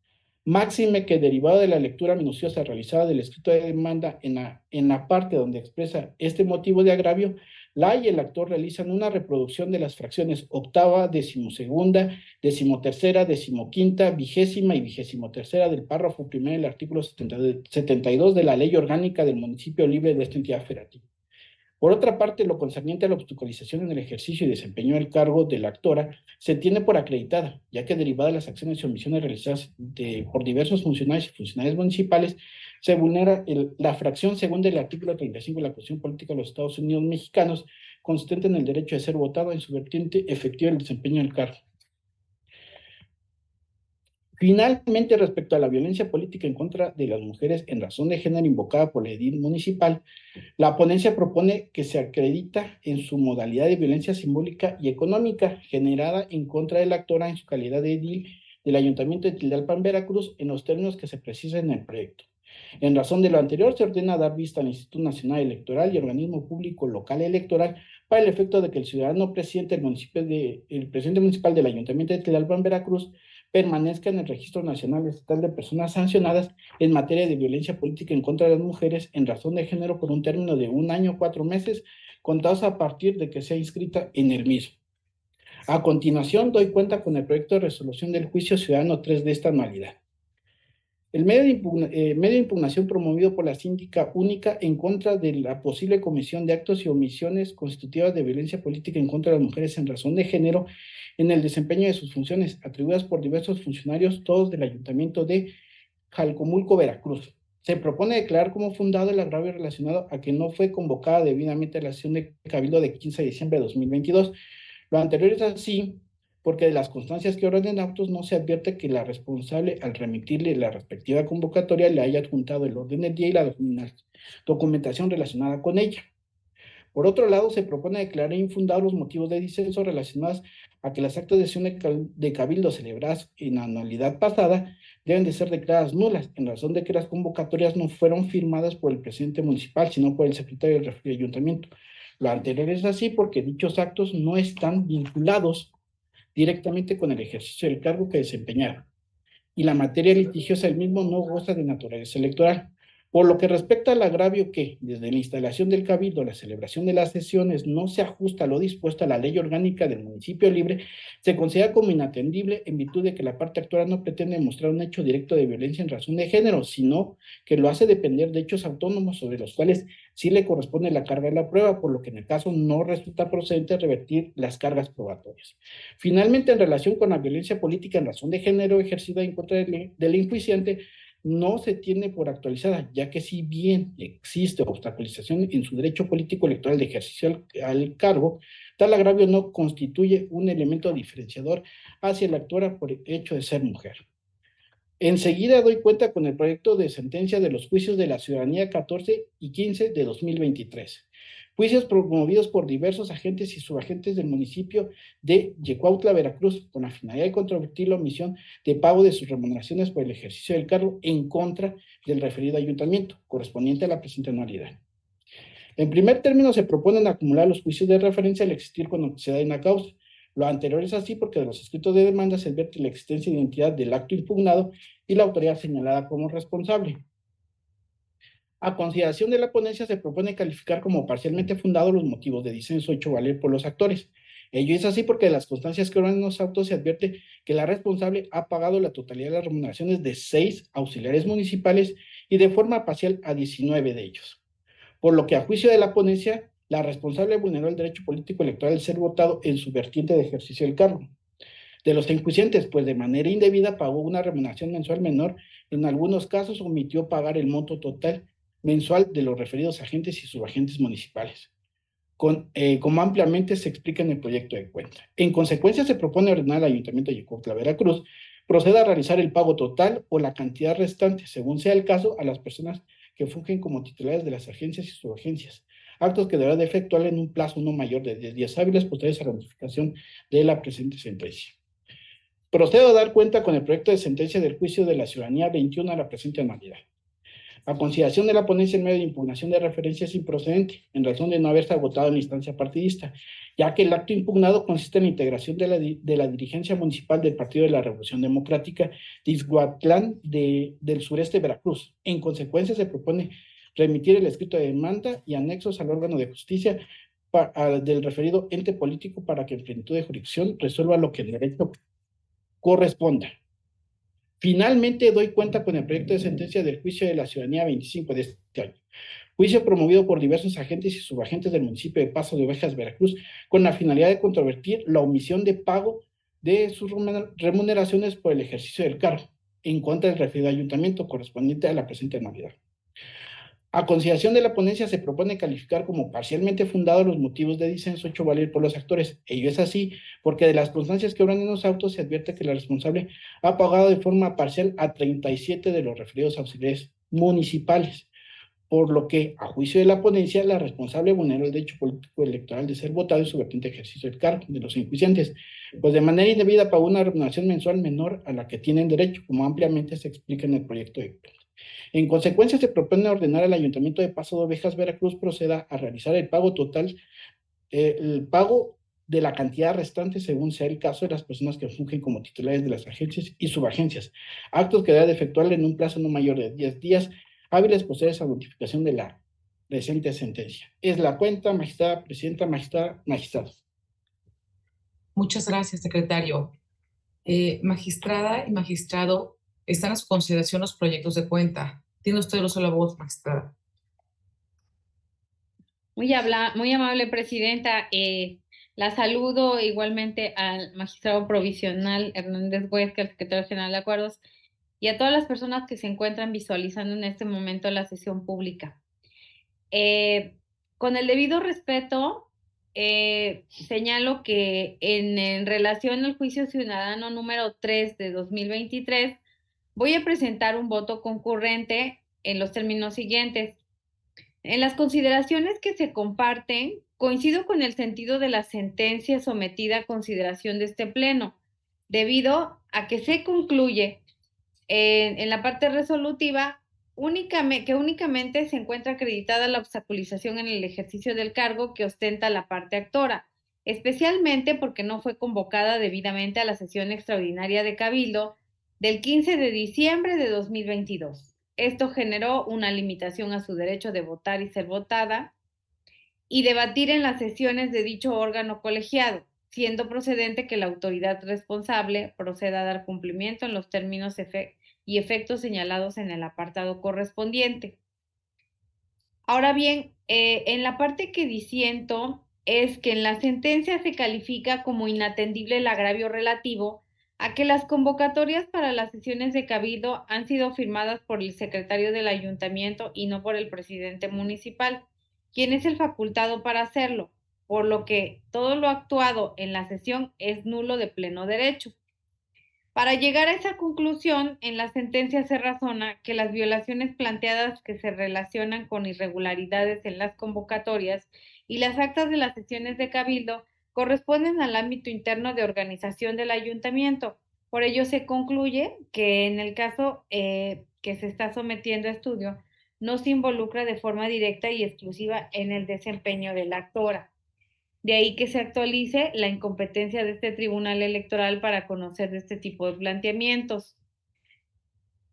S6: Máxime que derivado de la lectura minuciosa realizada del escrito de demanda en la parte donde expresa este motivo de agravio, la y el actor realizan una reproducción de las fracciones octava, decimosegunda, decimotercera, decimoquinta, vigésima y vigésimotercera del párrafo primero del artículo 72 de la Ley Orgánica del Municipio Libre de esta entidad federativa. Por otra parte, lo concerniente a la obstaculización en el ejercicio y desempeño del cargo de la actora se tiene por acreditada, ya que derivada de las acciones y omisiones realizadas por diversos funcionarios y funcionarias municipales, se vulnera la fracción segunda del artículo 35 de la Constitución Política de los Estados Unidos Mexicanos, consistente en el derecho de ser votado en su vertiente efectiva del desempeño del cargo. Finalmente, respecto a la violencia política en contra de las mujeres en razón de género invocada por el edil municipal, la ponencia propone que se acredita en su modalidad de violencia simbólica y económica generada en contra de la actora en su calidad de edil del Ayuntamiento de Tlalpan, Veracruz, en los términos que se precisan en el proyecto. En razón de lo anterior, se ordena dar vista al Instituto Nacional Electoral y Organismo Público Local Electoral para el efecto de que el ciudadano presidente el presidente municipal del Ayuntamiento de Tlalpan, Veracruz, permanezca en el Registro Nacional Estatal de Personas Sancionadas en materia de violencia política en contra de las mujeres en razón de género por un término de 1 año 4 meses, contados a partir de que sea inscrita en el mismo. A continuación, doy cuenta con el proyecto de resolución del juicio ciudadano 3 de esta anualidad. El medio de impugnación promovido por la síndica única en contra de la posible comisión de actos y omisiones constitutivas de violencia política en contra de las mujeres en razón de género en el desempeño de sus funciones atribuidas por diversos funcionarios, todos del Ayuntamiento de Jalcomulco, Veracruz. Se propone declarar como fundado el agravio relacionado a que no fue convocada debidamente a la sesión de Cabildo de 15 de diciembre de 2022. Lo anterior es así porque de las constancias que ordenan autos no se advierte que la responsable, al remitirle la respectiva convocatoria, le haya adjuntado el orden del día y la documentación relacionada con ella. Por otro lado, se propone declarar infundados los motivos de disenso relacionados a que las actas de sesión de Cabildo celebradas en la anualidad pasada deben de ser declaradas nulas, en razón de que las convocatorias no fueron firmadas por el presidente municipal, sino por el secretario del ayuntamiento. Lo anterior es así porque dichos actos no están vinculados directamente con el ejercicio del cargo que desempeñaron, y la materia litigiosa del mismo no goza de naturaleza electoral. Por lo que respecta al agravio que, desde la instalación del cabildo a la celebración de las sesiones, no se ajusta a lo dispuesto a la ley orgánica del municipio libre, se considera como inatendible en virtud de que la parte actual no pretende mostrar un hecho directo de violencia en razón de género, sino que lo hace depender de hechos autónomos sobre los cuales sí le corresponde la carga de la prueba, por lo que en el caso no resulta procedente revertir las cargas probatorias. Finalmente, en relación con la violencia política en razón de género ejercida en contra del enjuiciante, no se tiene por actualizada, ya que si bien existe obstaculización en su derecho político electoral de ejercicio al cargo, tal agravio no constituye un elemento diferenciador hacia la actora por el hecho de ser mujer. Enseguida doy cuenta con el proyecto de sentencia de los juicios de la ciudadanía 14 y 15 de 2023. Juicios promovidos por diversos agentes y subagentes del municipio de Yecuautla, Veracruz, con la finalidad de controvertir la omisión de pago de sus remuneraciones por el ejercicio del cargo en contra del referido ayuntamiento, correspondiente a la presente anualidad. En primer término, se proponen acumular los juicios de referencia al existir cuando se da en la causa. Lo anterior es así porque de los escritos de demanda se advierte la existencia de identidad del acto impugnado y la autoridad señalada como responsable. A consideración de la ponencia, se propone calificar como parcialmente fundados los motivos de disenso hecho valer por los actores. Ello es así porque de las constancias que obran en los autos se advierte que la responsable ha pagado la totalidad de las remuneraciones de 6 auxiliares municipales y de forma parcial a 19 de ellos. Por lo que a juicio de la ponencia, la responsable vulneró el derecho político electoral de ser votado en su vertiente de ejercicio del cargo. De los enjuiciantes, pues de manera indebida pagó una remuneración mensual menor, en algunos casos omitió pagar el monto total mensual de los referidos agentes y subagentes municipales, como ampliamente se explica en el proyecto de cuenta. En consecuencia, se propone ordenar al Ayuntamiento de Yecuautla, Veracruz, proceda a realizar el pago total o la cantidad restante, según sea el caso, a las personas que fungen como titulares de las agencias y subagencias, actos que deberá de efectuar en un plazo no mayor de 10 días hábiles posteriores a la notificación de la presente sentencia. Procedo a dar cuenta con el proyecto de sentencia del juicio de la ciudadanía 21 a la presente anualidad. A consideración de la ponencia en medio de impugnación de referencia es improcedente, en razón de no haberse agotado en la instancia partidista, ya que el acto impugnado consiste en la integración de la dirigencia municipal del Partido de la Revolución Democrática de Ixhuatlán del sureste de Veracruz. En consecuencia, se propone remitir el escrito de demanda y anexos al órgano de justicia del referido ente político para que en plenitud de jurisdicción resuelva lo que el derecho corresponda. Finalmente, doy cuenta con el proyecto de sentencia del juicio de la ciudadanía 25 de este año. Juicio promovido por diversos agentes y subagentes del municipio de Paso de Ovejas, Veracruz, con la finalidad de controvertir la omisión de pago de sus remuneraciones por el ejercicio del cargo en contra del referido ayuntamiento correspondiente a la presente anualidad. A consideración de la ponencia, se propone calificar como parcialmente fundados los motivos de disenso hecho valer por los actores. Ello es así porque de las constancias que obran en los autos se advierte que la responsable ha pagado de forma parcial a 37 de los referidos auxiliares municipales, por lo que, a juicio de la ponencia, la responsable vulneró el derecho político electoral de ser votado en su vertiente ejercicio del cargo de los enjuiciantes, pues de manera indebida pagó una remuneración mensual menor a la que tienen derecho, como ampliamente se explica en el proyecto de cuenta. En consecuencia, se propone ordenar al Ayuntamiento de Paso de Ovejas, Veracruz, proceda a realizar el pago total, el pago de la cantidad restante según sea el caso de las personas que fungen como titulares de las agencias y subagencias, actos que debe de efectuar en un plazo no mayor de 10 días hábiles posteriores a notificación de la presente sentencia. Es la cuenta, magistrada, presidenta, magistrado.
S1: Muchas gracias, secretario. Magistrada y magistrado, están a su consideración los proyectos de cuenta. Tiene usted el uso de la voz, magistrada.
S4: Muy amable, presidenta. La saludo igualmente al magistrado provisional Hernández Huesca, al secretario general de Acuerdos, y a todas las personas que se encuentran visualizando en este momento la sesión pública. Con el debido respeto, señalo que en relación al juicio ciudadano número 3 de 2023, voy a presentar un voto concurrente en los términos siguientes. En las consideraciones que se comparten, coincido con el sentido de la sentencia sometida a consideración de este pleno, debido a que se concluye en la parte resolutiva que únicamente se encuentra acreditada la obstaculización en el ejercicio del cargo que ostenta la parte actora, especialmente porque no fue convocada debidamente a la sesión extraordinaria de Cabildo del 15 de diciembre de 2022. Esto generó una limitación a su derecho de votar y ser votada y debatir en las sesiones de dicho órgano colegiado, siendo procedente que la autoridad responsable proceda a dar cumplimiento en los términos y efectos señalados en el apartado correspondiente. Ahora bien, en la parte que disiento es que en la sentencia se califica como inatendible el agravio relativo a que las convocatorias para las sesiones de Cabildo han sido firmadas por el secretario del ayuntamiento y no por el presidente municipal, quien es el facultado para hacerlo, por lo que todo lo actuado en la sesión es nulo de pleno derecho. Para llegar a esa conclusión, en la sentencia se razona que las violaciones planteadas que se relacionan con irregularidades en las convocatorias y las actas de las sesiones de cabildo corresponden al ámbito interno de organización del ayuntamiento. Por ello se concluye que en el caso que se está sometiendo a estudio, no se involucra de forma directa y exclusiva en el desempeño de la actora. De ahí que se actualice la incompetencia de este tribunal electoral para conocer de este tipo de planteamientos.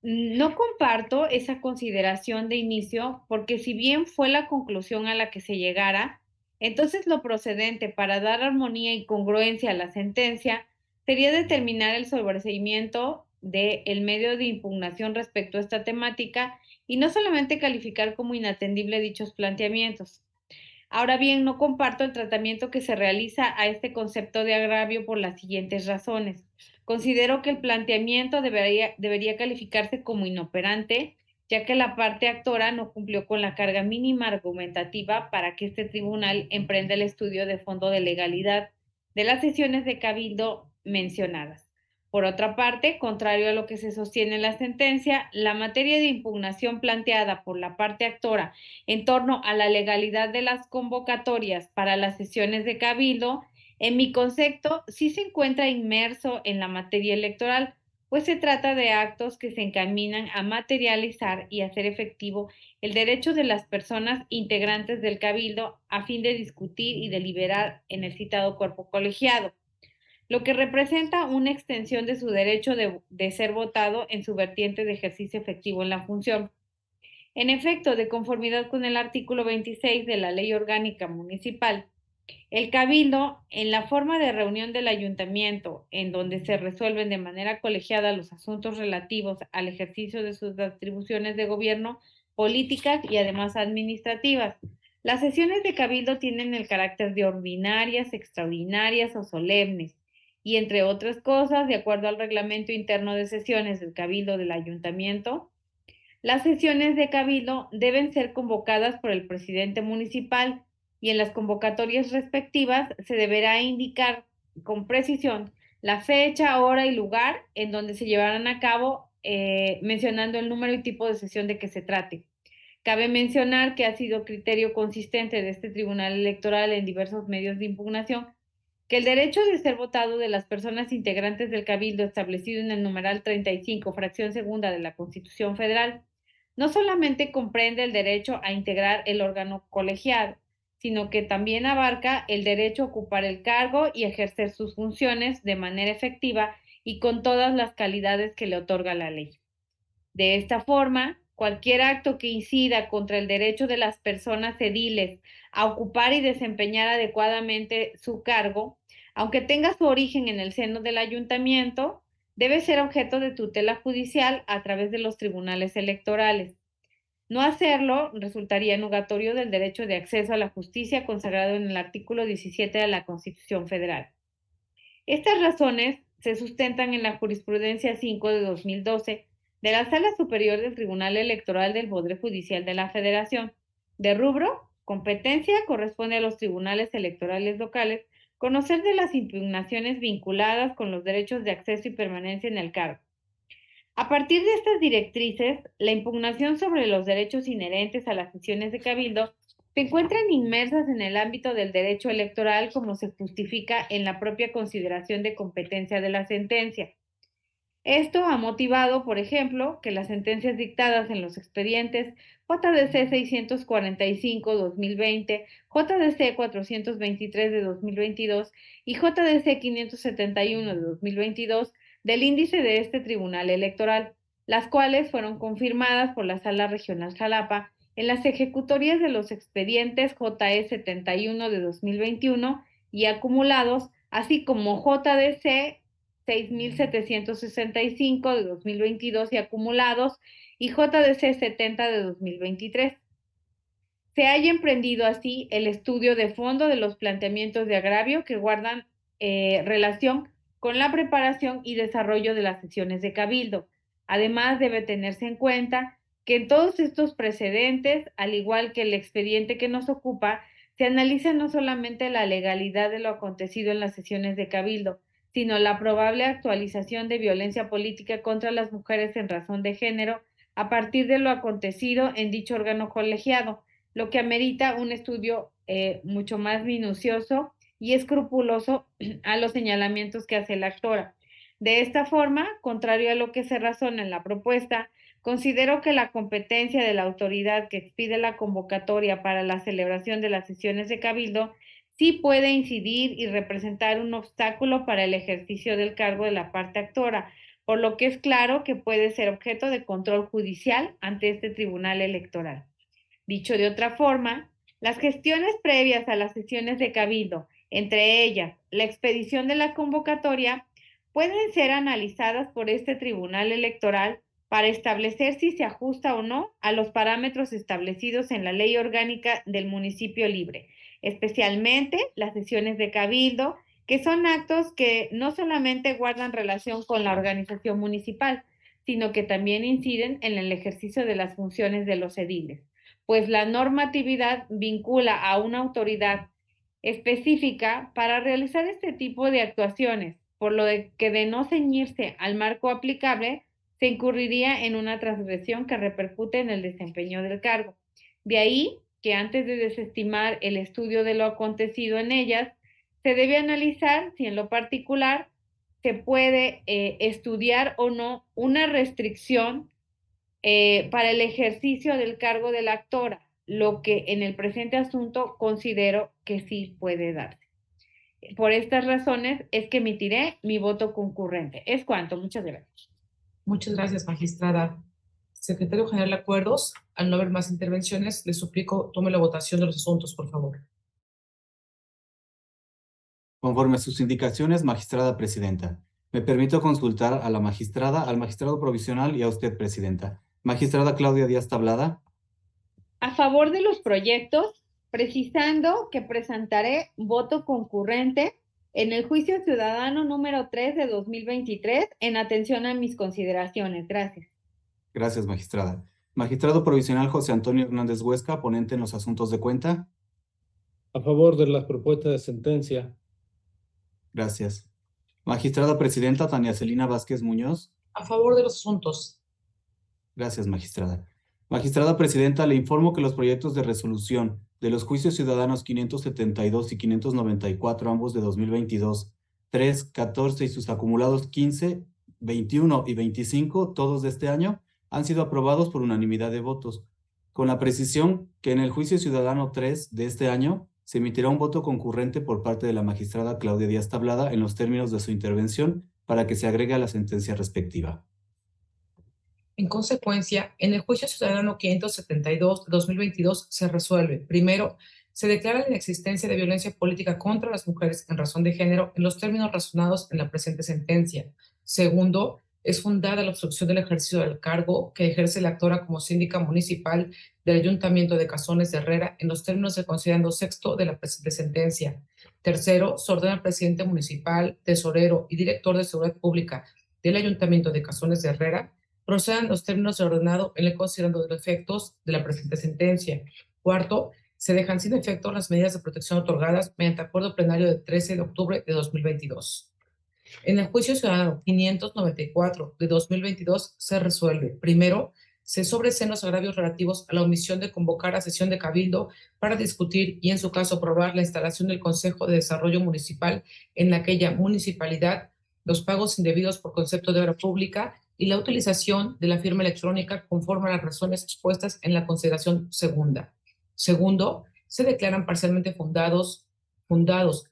S4: No comparto esa consideración de inicio porque si bien fue la conclusión a la que se llegara, entonces lo procedente para dar armonía y congruencia a la sentencia sería determinar el sobreseimiento del medio de impugnación respecto a esta temática y no solamente calificar como inatendible dichos planteamientos. Ahora bien, no comparto el tratamiento que se realiza a este concepto de agravio por las siguientes razones. Considero que el planteamiento debería calificarse como inoperante, ya que la parte actora no cumplió con la carga mínima argumentativa para que este tribunal emprenda el estudio de fondo de legalidad de las sesiones de cabildo mencionadas. Por otra parte, contrario a lo que se sostiene en la sentencia, la materia de impugnación planteada por la parte actora en torno a la legalidad de las convocatorias para las sesiones de cabildo, en mi concepto, sí se encuentra inmerso en la materia electoral, pues se trata de actos que se encaminan a materializar y hacer efectivo el derecho de las personas integrantes del cabildo a fin de discutir y deliberar en el citado cuerpo colegiado, lo que representa una extensión de su derecho de ser votado en su vertiente de ejercicio efectivo en la función. En efecto, de conformidad con el artículo 26 de la Ley Orgánica Municipal, el cabildo, en la forma de reunión del ayuntamiento, en donde se resuelven de manera colegiada los asuntos relativos al ejercicio de sus atribuciones de gobierno, políticas y además administrativas. Las sesiones de cabildo tienen el carácter de ordinarias, extraordinarias o solemnes, y entre otras cosas, de acuerdo al reglamento interno de sesiones del cabildo del ayuntamiento, las sesiones de cabildo deben ser convocadas por el presidente municipal y en las convocatorias respectivas se deberá indicar con precisión la fecha, hora y lugar en donde se llevarán a cabo, mencionando el número y tipo de sesión de que se trate. Cabe mencionar que ha sido criterio consistente de este Tribunal Electoral en diversos medios de impugnación que el derecho de ser votado de las personas integrantes del cabildo establecido en el numeral 35, fracción segunda de la Constitución Federal, no solamente comprende el derecho a integrar el órgano colegiado, sino que también abarca el derecho a ocupar el cargo y ejercer sus funciones de manera efectiva y con todas las calidades que le otorga la ley. De esta forma, cualquier acto que incida contra el derecho de las personas ediles a ocupar y desempeñar adecuadamente su cargo, aunque tenga su origen en el seno del ayuntamiento, debe ser objeto de tutela judicial a través de los tribunales electorales. No hacerlo resultaría nugatorio del derecho de acceso a la justicia consagrado en el artículo 17 de la Constitución Federal. Estas razones se sustentan en la jurisprudencia 5 de 2012 de la Sala Superior del Tribunal Electoral del Poder Judicial de la Federación. De rubro, competencia corresponde a los tribunales electorales locales conocer de las impugnaciones vinculadas con los derechos de acceso y permanencia en el cargo. A partir de estas directrices, la impugnación sobre los derechos inherentes a las sesiones de cabildo se encuentran inmersas en el ámbito del derecho electoral como se justifica en la propia consideración de competencia de la sentencia. Esto ha motivado, por ejemplo, que las sentencias dictadas en los expedientes JDC 645-2020, JDC 423 de 2022 y JDC 571 de 2022 del índice de este Tribunal Electoral, las cuales fueron confirmadas por la Sala Regional Jalapa en las ejecutorias de los expedientes JE 71 de 2021 y acumulados, así como JDC 6,765 de 2022 y acumulados y JDC 70 de 2023. Se haya emprendido así el estudio de fondo de los planteamientos de agravio que guardan relación con la preparación y desarrollo de las sesiones de cabildo. Además, debe tenerse en cuenta que en todos estos precedentes, al igual que el expediente que nos ocupa, se analiza no solamente la legalidad de lo acontecido en las sesiones de cabildo, sino la probable actualización de violencia política contra las mujeres en razón de género a partir de lo acontecido en dicho órgano colegiado, lo que amerita un estudio mucho más minucioso y escrupuloso a los señalamientos que hace la actora. De esta forma, contrario a lo que se razona en la propuesta, considero que la competencia de la autoridad que expide la convocatoria para la celebración de las sesiones de cabildo sí puede incidir y representar un obstáculo para el ejercicio del cargo de la parte actora, por lo que es claro que puede ser objeto de control judicial ante este tribunal electoral. Dicho de otra forma, las gestiones previas a las sesiones de cabildo, entre ellas la expedición de la convocatoria, pueden ser analizadas por este tribunal electoral para establecer si se ajusta o no a los parámetros establecidos en la Ley Orgánica del Municipio Libre, especialmente las sesiones de cabildo, que son actos que no solamente guardan relación con la organización municipal, sino que también inciden en el ejercicio de las funciones de los ediles, pues la normatividad vincula a una autoridad específica para realizar este tipo de actuaciones, por lo que de no ceñirse al marco aplicable, se incurriría en una transgresión que repercute en el desempeño del cargo. De ahí que antes de desestimar el estudio de lo acontecido en ellas, se debe analizar si en lo particular se puede estudiar o no una restricción para el ejercicio del cargo de la actora, lo que en el presente asunto considero que sí puede darse. Por estas razones es que emitiré mi voto concurrente. Es cuanto. Muchas gracias.
S1: Muchas gracias, magistrada. Secretario General de Acuerdos, al no haber más intervenciones, le suplico tome la votación de los asuntos, por favor.
S2: Conforme a sus indicaciones, magistrada presidenta. Me permito consultar a la magistrada, al magistrado provisional y a usted, presidenta. Magistrada Claudia Díaz Tablada.
S4: A favor de los proyectos, precisando que presentaré voto concurrente en el juicio ciudadano número 3 de 2023 en atención a mis consideraciones. Gracias.
S2: Gracias, magistrada. Magistrado provisional José Antonio Hernández Huesca, ponente en los asuntos de cuenta.
S5: A favor de las propuestas de sentencia.
S2: Gracias. Magistrada presidenta Tania Celina Vázquez Muñoz.
S1: A favor de los asuntos.
S2: Gracias, magistrada. Magistrada presidenta, le informo que los proyectos de resolución de los juicios ciudadanos 572 y 594, ambos de 2022, 3, 14 y sus acumulados 15, 21 y 25, todos de este año, han sido aprobados por unanimidad de votos, con la precisión que en el juicio ciudadano 3 de este año se emitirá un voto concurrente por parte de la magistrada Claudia Díaz Tablada en los términos de su intervención para que se agregue a la sentencia respectiva.
S1: En consecuencia, en el juicio ciudadano 572 de 2022 se resuelve, primero, se declara la inexistencia de violencia política contra las mujeres en razón de género en los términos razonados en la presente sentencia. Segundo, es fundada la obstrucción del ejercicio del cargo que ejerce la actora como síndica municipal del Ayuntamiento de Cazones de Herrera en los términos del considerando sexto de la presente sentencia. Tercero, se ordena al presidente municipal, tesorero y director de seguridad pública del Ayuntamiento de Cazones de Herrera procedan los términos de ordenado en el considerando de los efectos de la presente sentencia. Cuarto, se dejan sin efecto las medidas de protección otorgadas mediante acuerdo plenario de 13 de octubre de 2022. En el juicio ciudadano 594 de 2022 se resuelve, primero, se sobreseen los agravios relativos a la omisión de convocar a sesión de cabildo para discutir y en su caso aprobar la instalación del Consejo de Desarrollo Municipal en aquella municipalidad, los pagos indebidos por concepto de obra pública y la utilización de la firma electrónica conforme a las razones expuestas en la consideración segunda. Segundo, se declaran parcialmente fundados,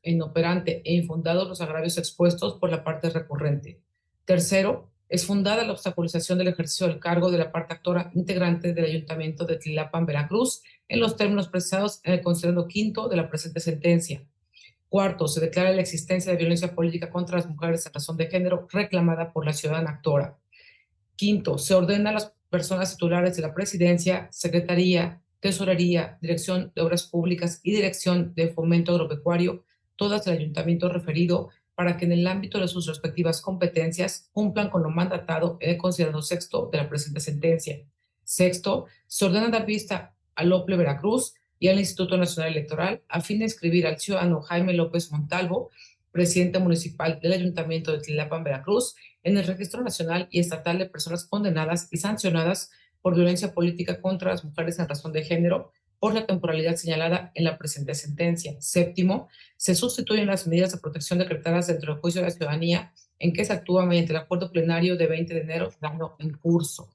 S1: inoperante e infundados los agravios expuestos por la parte recurrente. Tercero, es fundada la obstaculización del ejercicio del cargo de la parte actora integrante del Ayuntamiento de Tlilapan, Veracruz, en los términos precisados en el considerando quinto de la presente sentencia. Cuarto, se declara la existencia de violencia política contra las mujeres en razón de género reclamada por la ciudadana actora. Quinto, se ordena a las personas titulares de la presidencia, secretaría, tesorería, dirección de obras públicas y dirección de fomento agropecuario, todas del ayuntamiento referido, para que en el ámbito de sus respectivas competencias cumplan con lo mandatado en el considerando sexto de la presente sentencia. Sexto, se ordena dar vista al OPLE Veracruz y al Instituto Nacional Electoral a fin de inscribir al ciudadano Jaime López Montalvo, presidente municipal del Ayuntamiento de Tlilapan, Veracruz, en el Registro Nacional y Estatal de Personas Condenadas y Sancionadas por Violencia Política contra las Mujeres en razón de género, por la temporalidad señalada en la presente sentencia. Séptimo, se sustituyen las medidas de protección decretadas dentro del juicio de la ciudadanía en que se actúa mediante el acuerdo plenario de 20 de enero del año en curso.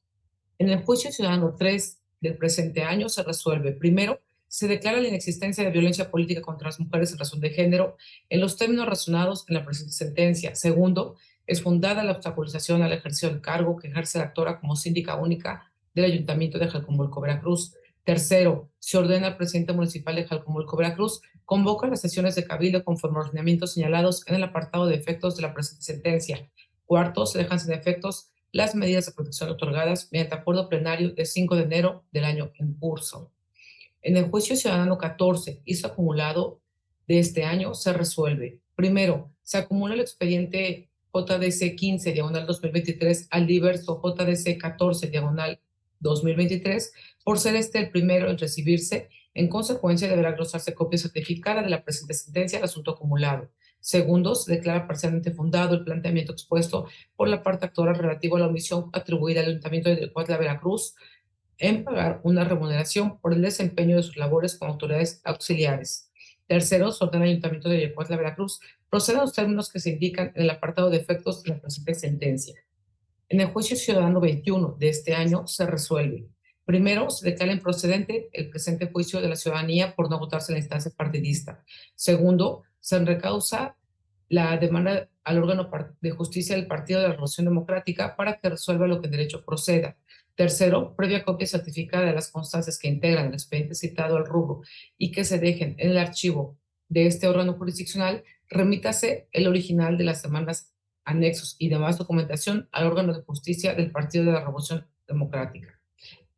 S1: En el juicio ciudadano 3 del presente año se resuelve, primero, se declara la inexistencia de violencia política contra las mujeres en razón de género en los términos razonados en la presente sentencia. Segundo, es fundada la obstaculización al ejercicio del cargo que ejerce la actora como síndica única del Ayuntamiento de Jalcomulco, Veracruz. Tercero, se ordena al presidente municipal de Jalcomulco, Veracruz, convoca las sesiones de cabildo conforme a los lineamientos señalados en el apartado de efectos de la presente sentencia. Cuarto, se dejan sin efectos las medidas de protección otorgadas mediante acuerdo plenario de 5 de enero del año en curso. En el juicio ciudadano 14 y su acumulado de este año se resuelve. Primero, se acumula el expediente JDC 15, diagonal 2023, al diverso JDC 14, diagonal 2023, por ser este el primero en recibirse. En consecuencia, deberá glosarse copia certificada de la presente sentencia al asunto acumulado. Segundo, se declara parcialmente fundado el planteamiento expuesto por la parte actora relativo a la omisión atribuida al Ayuntamiento de Cuautla, Veracruz, en pagar una remuneración por el desempeño de sus labores como autoridades auxiliares. Tercero, se ordena al Ayuntamiento de Yecuatla, Veracruz, proceda a los términos que se indican en el apartado de efectos de la presente sentencia. En el juicio ciudadano 21 de este año se resuelve. Primero, se declara improcedente el presente juicio de la ciudadanía por no votarse en la instancia partidista. Segundo, se recausa la demanda al órgano de justicia del Partido de la Revolución Democrática para que resuelva lo que en derecho proceda. Tercero, previa copia certificada de las constancias que integran el expediente citado al rubro y que se dejen en el archivo de este órgano jurisdiccional, remítase el original de las demandas, anexos y demás documentación al órgano de justicia del Partido de la Revolución Democrática.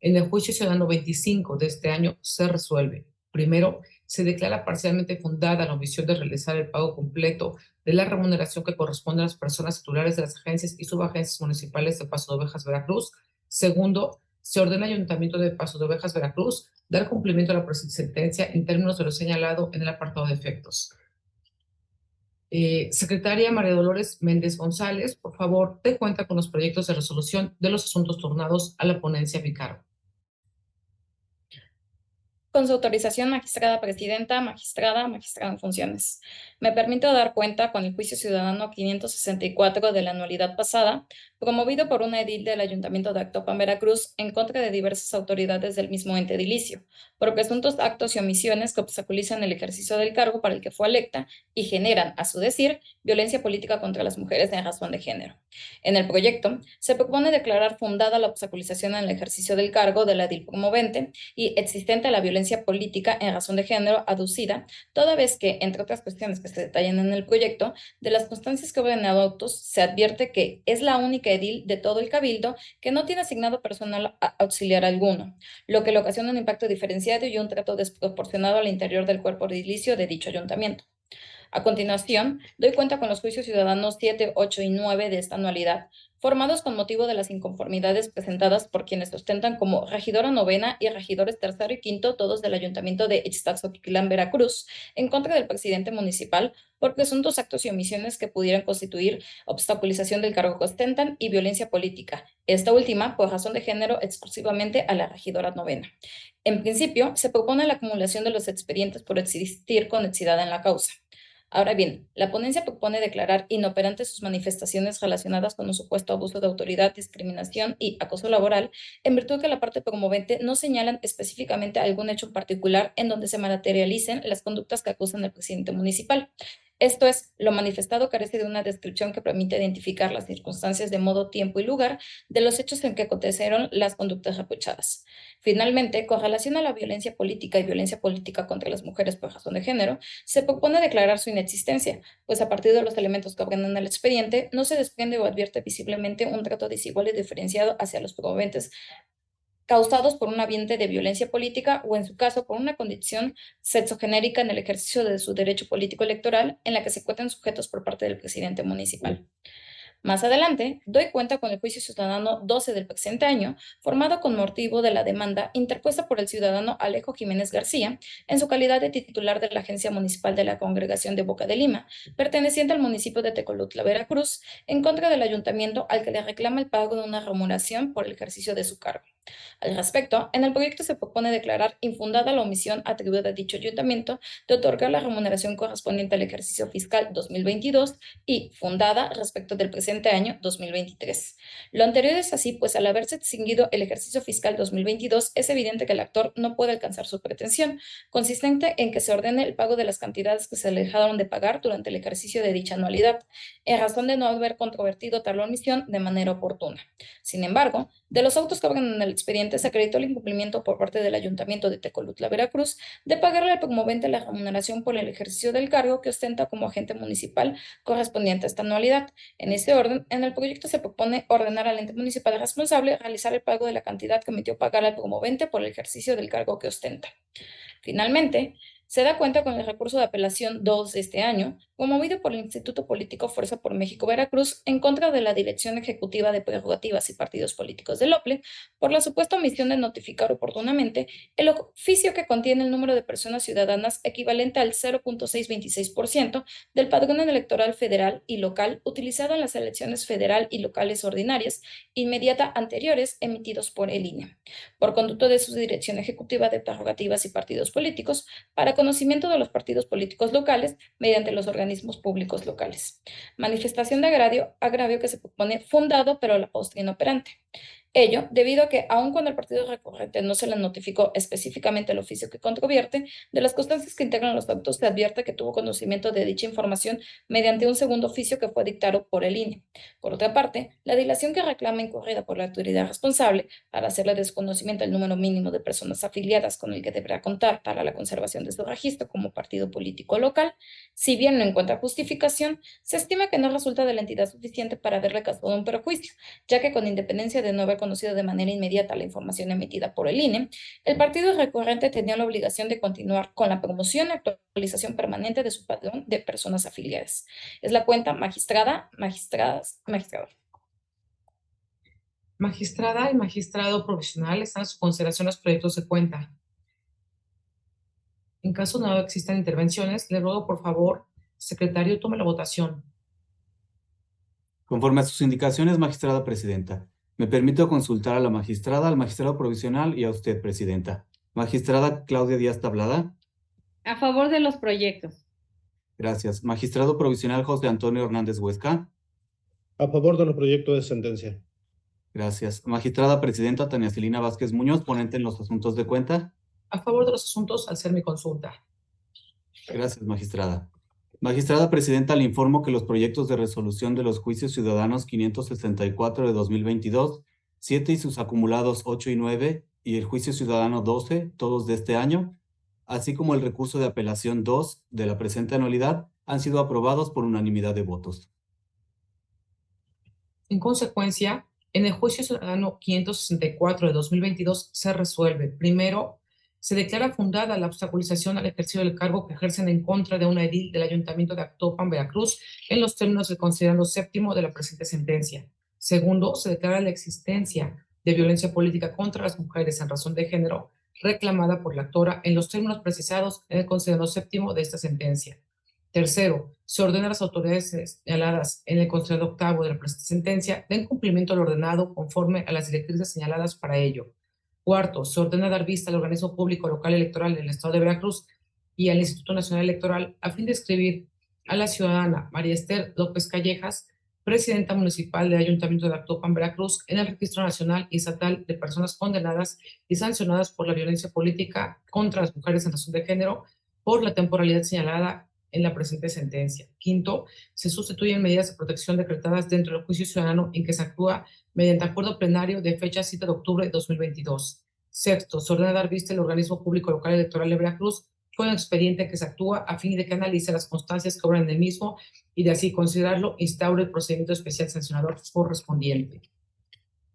S1: En el juicio ciudadano 25 de este año se resuelve. Primero, se declara parcialmente fundada la omisión de realizar el pago completo de la remuneración que corresponde a las personas titulares de las agencias y subagencias municipales de Paso de Ovejas, Veracruz. Segundo, se ordena al Ayuntamiento de Paso de Ovejas, Veracruz, dar cumplimiento a la presente sentencia en términos de lo señalado en el apartado de efectos. Secretaria María Dolores Méndez González, por favor, dé cuenta con los proyectos de resolución de los asuntos turnados a la ponencia a mi cargo.
S7: Con su autorización, magistrada presidenta, magistrada en funciones. Me permito dar cuenta con el juicio ciudadano 564 de la anualidad pasada, promovido por una edil del Ayuntamiento de Actopan, Veracruz, en contra de diversas autoridades del mismo ente edilicio, por presuntos actos y omisiones que obstaculizan el ejercicio del cargo para el que fue electa y generan, a su decir, violencia política contra las mujeres en razón de género. En el proyecto, se propone declarar fundada la obstaculización en el ejercicio del cargo de la edil promovente y existente la violencia política en razón de género aducida, toda vez que, entre otras cuestiones que se detallan en el proyecto, de las constancias que obran autos se advierte que es la única edil de todo el cabildo que no tiene asignado personal auxiliar alguno, lo que le ocasiona un impacto diferenciado y un trato desproporcionado al interior del cuerpo edilicio de dicho ayuntamiento. A continuación, doy cuenta con los juicios ciudadanos 7, 8 y 9 de esta anualidad, formados con motivo de las inconformidades presentadas por quienes ostentan como regidora novena y regidores tercero y quinto, todos del Ayuntamiento de Ixtaxoquitlán, Veracruz, en contra del presidente municipal por presuntos actos y omisiones que pudieran constituir obstaculización del cargo que ostentan y violencia política, esta última por razón de género exclusivamente a la regidora novena. En principio, se propone la acumulación de los expedientes por existir conexidad en la causa. Ahora bien, la ponencia propone declarar inoperantes sus manifestaciones relacionadas con un supuesto abuso de autoridad, discriminación y acoso laboral, en virtud de que la parte promovente no señalan específicamente algún hecho particular en donde se materialicen las conductas que acusan al presidente municipal. Esto es, lo manifestado carece de una descripción que permita identificar las circunstancias de modo, tiempo y lugar de los hechos en que acontecieron las conductas reprochadas. Finalmente, con relación a la violencia política y violencia política contra las mujeres por razón de género, se propone declarar su inexistencia, pues a partir de los elementos que obran en el expediente, no se desprende o advierte visiblemente un trato desigual y diferenciado hacia los promoventes causados por un ambiente de violencia política o, en su caso, por una condición sexogenérica en el ejercicio de su derecho político electoral en la que se encuentran sujetos por parte del presidente municipal. Más adelante, doy cuenta con el juicio ciudadano 12 del presente año, formado con motivo de la demanda interpuesta por el ciudadano Alejo Jiménez García, en su calidad de titular de la Agencia Municipal de la Congregación de Boca de Lima, perteneciente al municipio de Tecolutla, Veracruz, en contra del ayuntamiento al que le reclama el pago de una remuneración por el ejercicio de su cargo. Al respecto, en el proyecto se propone declarar infundada la omisión atribuida a dicho ayuntamiento de otorgar la remuneración correspondiente al ejercicio fiscal 2022 y fundada respecto del presente año 2023. Lo anterior es así, pues al haberse extinguido el ejercicio fiscal 2022, es evidente que el actor no puede alcanzar su pretensión, consistente en que se ordene el pago de las cantidades que se le dejaron de pagar durante el ejercicio de dicha anualidad, en razón de no haber controvertido tal omisión de manera oportuna. Sin embargo, de los autos que abren en el expediente se acreditó el incumplimiento por parte del Ayuntamiento de Tecolutla, Veracruz, de pagarle al promovente la remuneración por el ejercicio del cargo que ostenta como agente municipal correspondiente a esta anualidad. En ese orden, en el proyecto se propone ordenar al ente municipal responsable realizar el pago de la cantidad que omitió pagar al promovente por el ejercicio del cargo que ostenta. Finalmente, se da cuenta con el recurso de apelación 2 de este año, promovido por el Instituto Político Fuerza por México Veracruz en contra de la Dirección Ejecutiva de Prerrogativas y Partidos Políticos del OPLE por la supuesta omisión de notificar oportunamente el oficio que contiene el número de personas ciudadanas equivalente al 0.626% del padrón electoral federal y local utilizado en las elecciones federal y locales ordinarias inmediata anteriores emitidos por el INE, por conducto de su Dirección Ejecutiva de Prerrogativas y Partidos Políticos, para conocimiento de los partidos políticos locales mediante los organismos públicos locales. Manifestación de agravio que se propone fundado, pero a la postre inoperante. Ello debido a que, aun cuando el partido recurrente no se le notificó específicamente el oficio que controvierte, de las constancias que integran los actos se advierte que tuvo conocimiento de dicha información mediante un segundo oficio que fue dictado por el INE. Por otra parte, la dilación que reclama incurrida por la autoridad responsable para hacerle desconocimiento el número mínimo de personas afiliadas con el que deberá contar para la conservación de su registro como partido político local, si bien no encuentra justificación, se estima que no resulta de la entidad suficiente para haberle causado un perjuicio, ya que con independencia de no haber conocido de manera inmediata la información emitida por el INE, el partido recurrente tenía la obligación de continuar con la promoción y actualización permanente de su padrón de personas afiliadas. Es la cuenta magistrada, magistradas, magistrado.
S1: Magistrada y magistrado provisional están a su consideración los proyectos de cuenta. En caso no existan intervenciones, le ruego por favor, secretario, tome la votación.
S2: Conforme a sus indicaciones, magistrada presidenta, me permito consultar a la magistrada, al magistrado provisional y a usted, presidenta. Magistrada Claudia Díaz Tablada.
S4: A favor de los proyectos.
S2: Gracias. Magistrado provisional José Antonio Hernández Huesca.
S5: A favor de los proyectos de sentencia.
S2: Gracias. Magistrada presidenta Tania Celina Vázquez Muñoz, ponente en los asuntos de cuenta.
S1: A favor de los asuntos al ser mi consulta.
S2: Gracias, magistrada. Magistrada presidenta, le informo que los proyectos de resolución de los juicios ciudadanos 564 de 2022, 7 y sus acumulados 8 y 9, y el juicio ciudadano 12, todos de este año, así como el recurso de apelación 2 de la presente anualidad, han sido aprobados por unanimidad de votos.
S1: En consecuencia, en el juicio ciudadano 564 de 2022 se resuelve. Primero, se declara fundada la obstaculización al ejercicio del cargo que ejercen en contra de una edil del Ayuntamiento de Actopan, Veracruz, en los términos del considerando séptimo de la presente sentencia. Segundo, se declara la existencia de violencia política contra las mujeres en razón de género reclamada por la actora en los términos precisados en el considerando séptimo de esta sentencia. Tercero, se ordena a las autoridades señaladas en el considerando octavo de la presente sentencia den cumplimiento al ordenado conforme a las directrices señaladas para ello. Cuarto, se ordena dar vista al organismo público local electoral del Estado de Veracruz y al Instituto Nacional Electoral a fin de inscribir a la ciudadana María Esther López Callejas, presidenta municipal del Ayuntamiento de Actopan, Veracruz, en el Registro Nacional y Estatal de Personas Condenadas y Sancionadas por la Violencia Política contra las Mujeres en razón de género por la temporalidad señalada en la presente sentencia. Quinto, se sustituyen medidas de protección decretadas dentro del juicio ciudadano en que se actúa mediante acuerdo plenario de fecha 7 de octubre de 2022. Sexto, se ordena dar vista al organismo público local electoral de Veracruz con el expediente que se actúa a fin de que analice las constancias que obran en el mismo y de así considerarlo, instaure el procedimiento especial sancionador correspondiente.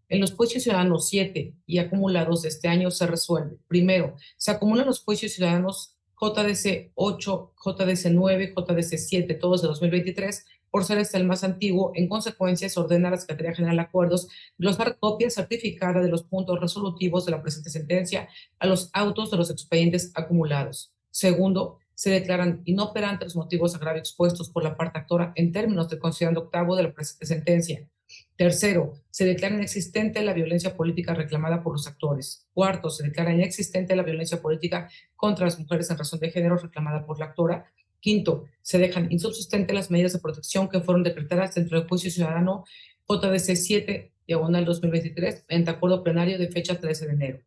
S1: En los juicios ciudadanos 7 y acumulados de este año se resuelve. Primero, se acumulan los juicios ciudadanos JDC 8, JDC 9, JDC 7, todos de 2023, por ser este el más antiguo. En consecuencia, se ordena a la Secretaría General de Acuerdos glosar copia certificada de los puntos resolutivos de la presente sentencia a los autos de los expedientes acumulados. Segundo, se declaran inoperantes los motivos de agravio expuestos por la parte actora en términos del considerando octavo de la presente sentencia. Tercero, se declara inexistente la violencia política reclamada por los actores. Cuarto, se declara inexistente la violencia política contra las mujeres en razón de género reclamada por la actora. Quinto, se dejan insubsistentes las medidas de protección que fueron decretadas dentro del juicio ciudadano JDC 7/2023 en acuerdo plenario de fecha 13 de enero.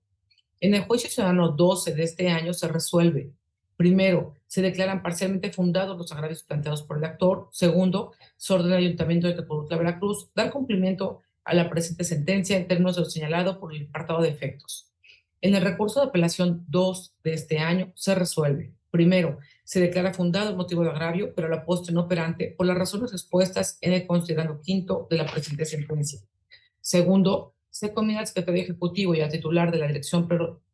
S1: En el juicio ciudadano 12 de este año se resuelve. Primero, se declaran parcialmente fundados los agravios planteados por el actor. Segundo, se ordena al Ayuntamiento de Tepoztlán, Veracruz, dar cumplimiento a la presente sentencia en términos de lo señalado por el apartado de efectos. En el recurso de apelación 2 de este año se resuelve. Primero, se declara fundado el motivo de agravio, pero a la postre no operante por las razones expuestas en el considerando quinto de la presente sentencia. Segundo, se combina al secretario ejecutivo y al titular de la Dirección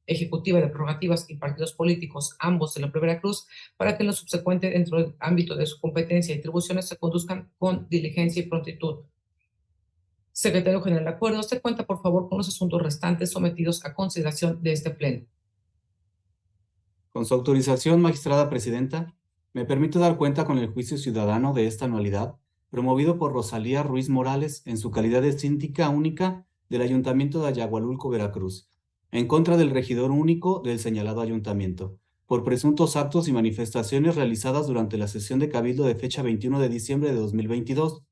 S1: Ejecutiva de Prerrogativas y Partidos Políticos, ambos de la Veracruz, para que en lo subsecuente, dentro del ámbito de su competencia y atribuciones, se conduzcan con diligencia y prontitud. Secretario General de Acuerdos, se cuenta, por favor, con los asuntos restantes sometidos a consideración de este Pleno.
S2: Con su autorización, magistrada presidenta, me permito dar cuenta con el juicio ciudadano de esta anualidad, promovido por Rosalía Ruiz Morales en su calidad de síndica única del Ayuntamiento de Ayagualulco, Veracruz, en contra del regidor único del señalado ayuntamiento, por presuntos actos y manifestaciones realizadas durante la sesión de Cabildo de fecha 21 de diciembre de 2022,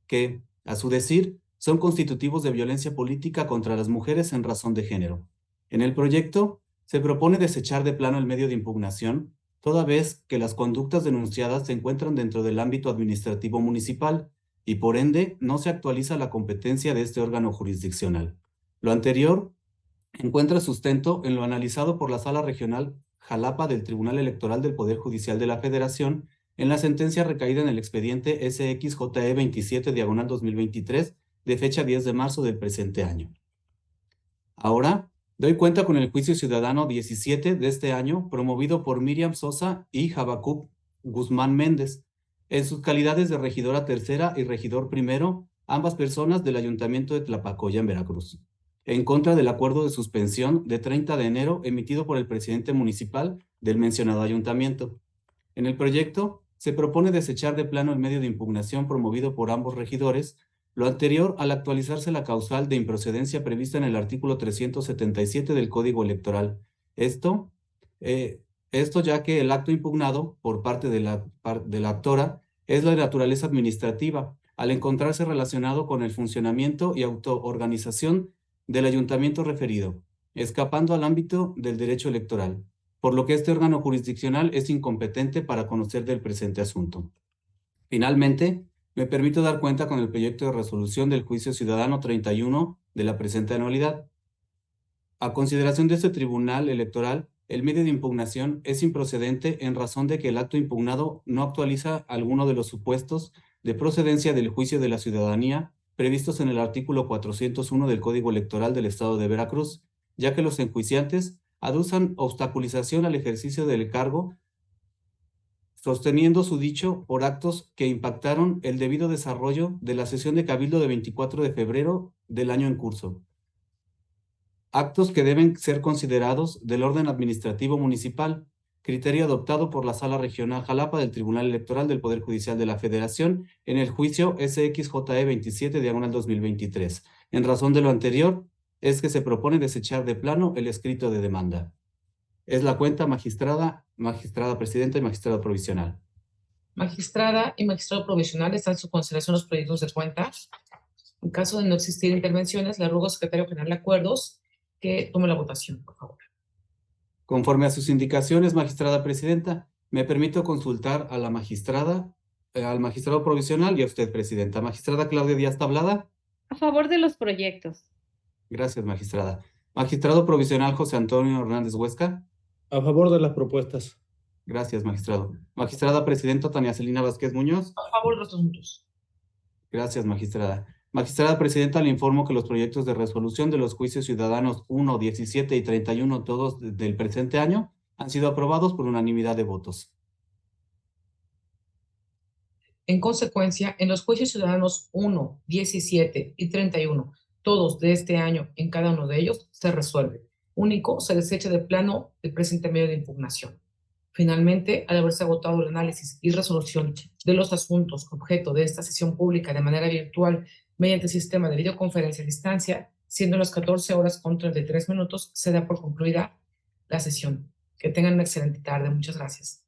S2: que, a su decir, son constitutivos de violencia política contra las mujeres en razón de género. En el proyecto, se propone desechar de plano el medio de impugnación, toda vez que las conductas denunciadas se encuentran dentro del ámbito administrativo municipal y, por ende, no se actualiza la competencia de este órgano jurisdiccional. Lo anterior encuentra sustento en lo analizado por la Sala Regional Jalapa del Tribunal Electoral del Poder Judicial de la Federación en la sentencia recaída en el expediente SXJE 27/2023 de fecha 10 de marzo del presente año. Ahora, doy cuenta con el juicio ciudadano 17 de este año, promovido por Miriam Sosa y Habacuc Guzmán Méndez, en sus calidades de regidora tercera y regidor primero, ambas personas del Ayuntamiento de Tlapacoya, en Veracruz, en contra del acuerdo de suspensión de 30 de enero emitido por el presidente municipal del mencionado ayuntamiento. En el proyecto, se propone desechar de plano el medio de impugnación promovido por ambos regidores, lo anterior al actualizarse la causal de improcedencia prevista en el artículo 377 del Código Electoral. Esto ya que el acto impugnado por parte de la actora es la de naturaleza administrativa, al encontrarse relacionado con el funcionamiento y autoorganización del ayuntamiento referido, escapando al ámbito del derecho electoral, por lo que este órgano jurisdiccional es incompetente para conocer del presente asunto. Finalmente, me permito dar cuenta con el proyecto de resolución del juicio ciudadano 31 de la presente anualidad. A consideración de este tribunal electoral, el medio de impugnación es improcedente en razón de que el acto impugnado no actualiza alguno de los supuestos de procedencia del juicio de la ciudadanía previstos en el artículo 401 del Código Electoral del Estado de Veracruz, ya que los enjuiciantes aducen obstaculización al ejercicio del cargo, sosteniendo su dicho por actos que impactaron el debido desarrollo de la sesión de Cabildo de 24 de febrero del año en curso. Actos que deben ser considerados del orden administrativo municipal, criterio adoptado por la Sala Regional Jalapa del Tribunal Electoral del Poder Judicial de la Federación en el juicio SXJE 27/2023. En razón de lo anterior, es que se propone desechar de plano el escrito de demanda. Es la cuenta, magistrada presidenta y magistrado provisional.
S1: Magistrada y magistrado provisional, están en su consideración los proyectos de cuenta. En caso de no existir intervenciones, le ruego al secretario general de Acuerdos que tome la votación, por favor.
S2: Conforme a sus indicaciones, magistrada presidenta, me permito consultar a la magistrada, al magistrado provisional y a usted, presidenta. Magistrada Claudia Díaz Tablada.
S4: A favor de los proyectos.
S2: Gracias, magistrada. Magistrado provisional José Antonio Hernández Huesca.
S5: A favor de las propuestas.
S2: Gracias, magistrado. Magistrada presidenta Tania Celina Vázquez Muñoz.
S1: A favor de los asuntos.
S2: Gracias, magistrada. Magistrada presidenta, le informo que los proyectos de resolución de los juicios ciudadanos 1, 17 y 31, todos del presente año, han sido aprobados por unanimidad de votos.
S1: En consecuencia, en los juicios ciudadanos 1, 17 y 31, todos de este año, en cada uno de ellos, se resuelve. Único, se desecha de plano el presente medio de impugnación. Finalmente, al haberse agotado el análisis y resolución de los asuntos objeto de esta sesión pública de manera virtual mediante sistema de videoconferencia a distancia, siendo las 14 horas con 33 minutos, se da por concluida la sesión. Que tengan una excelente tarde. Muchas gracias.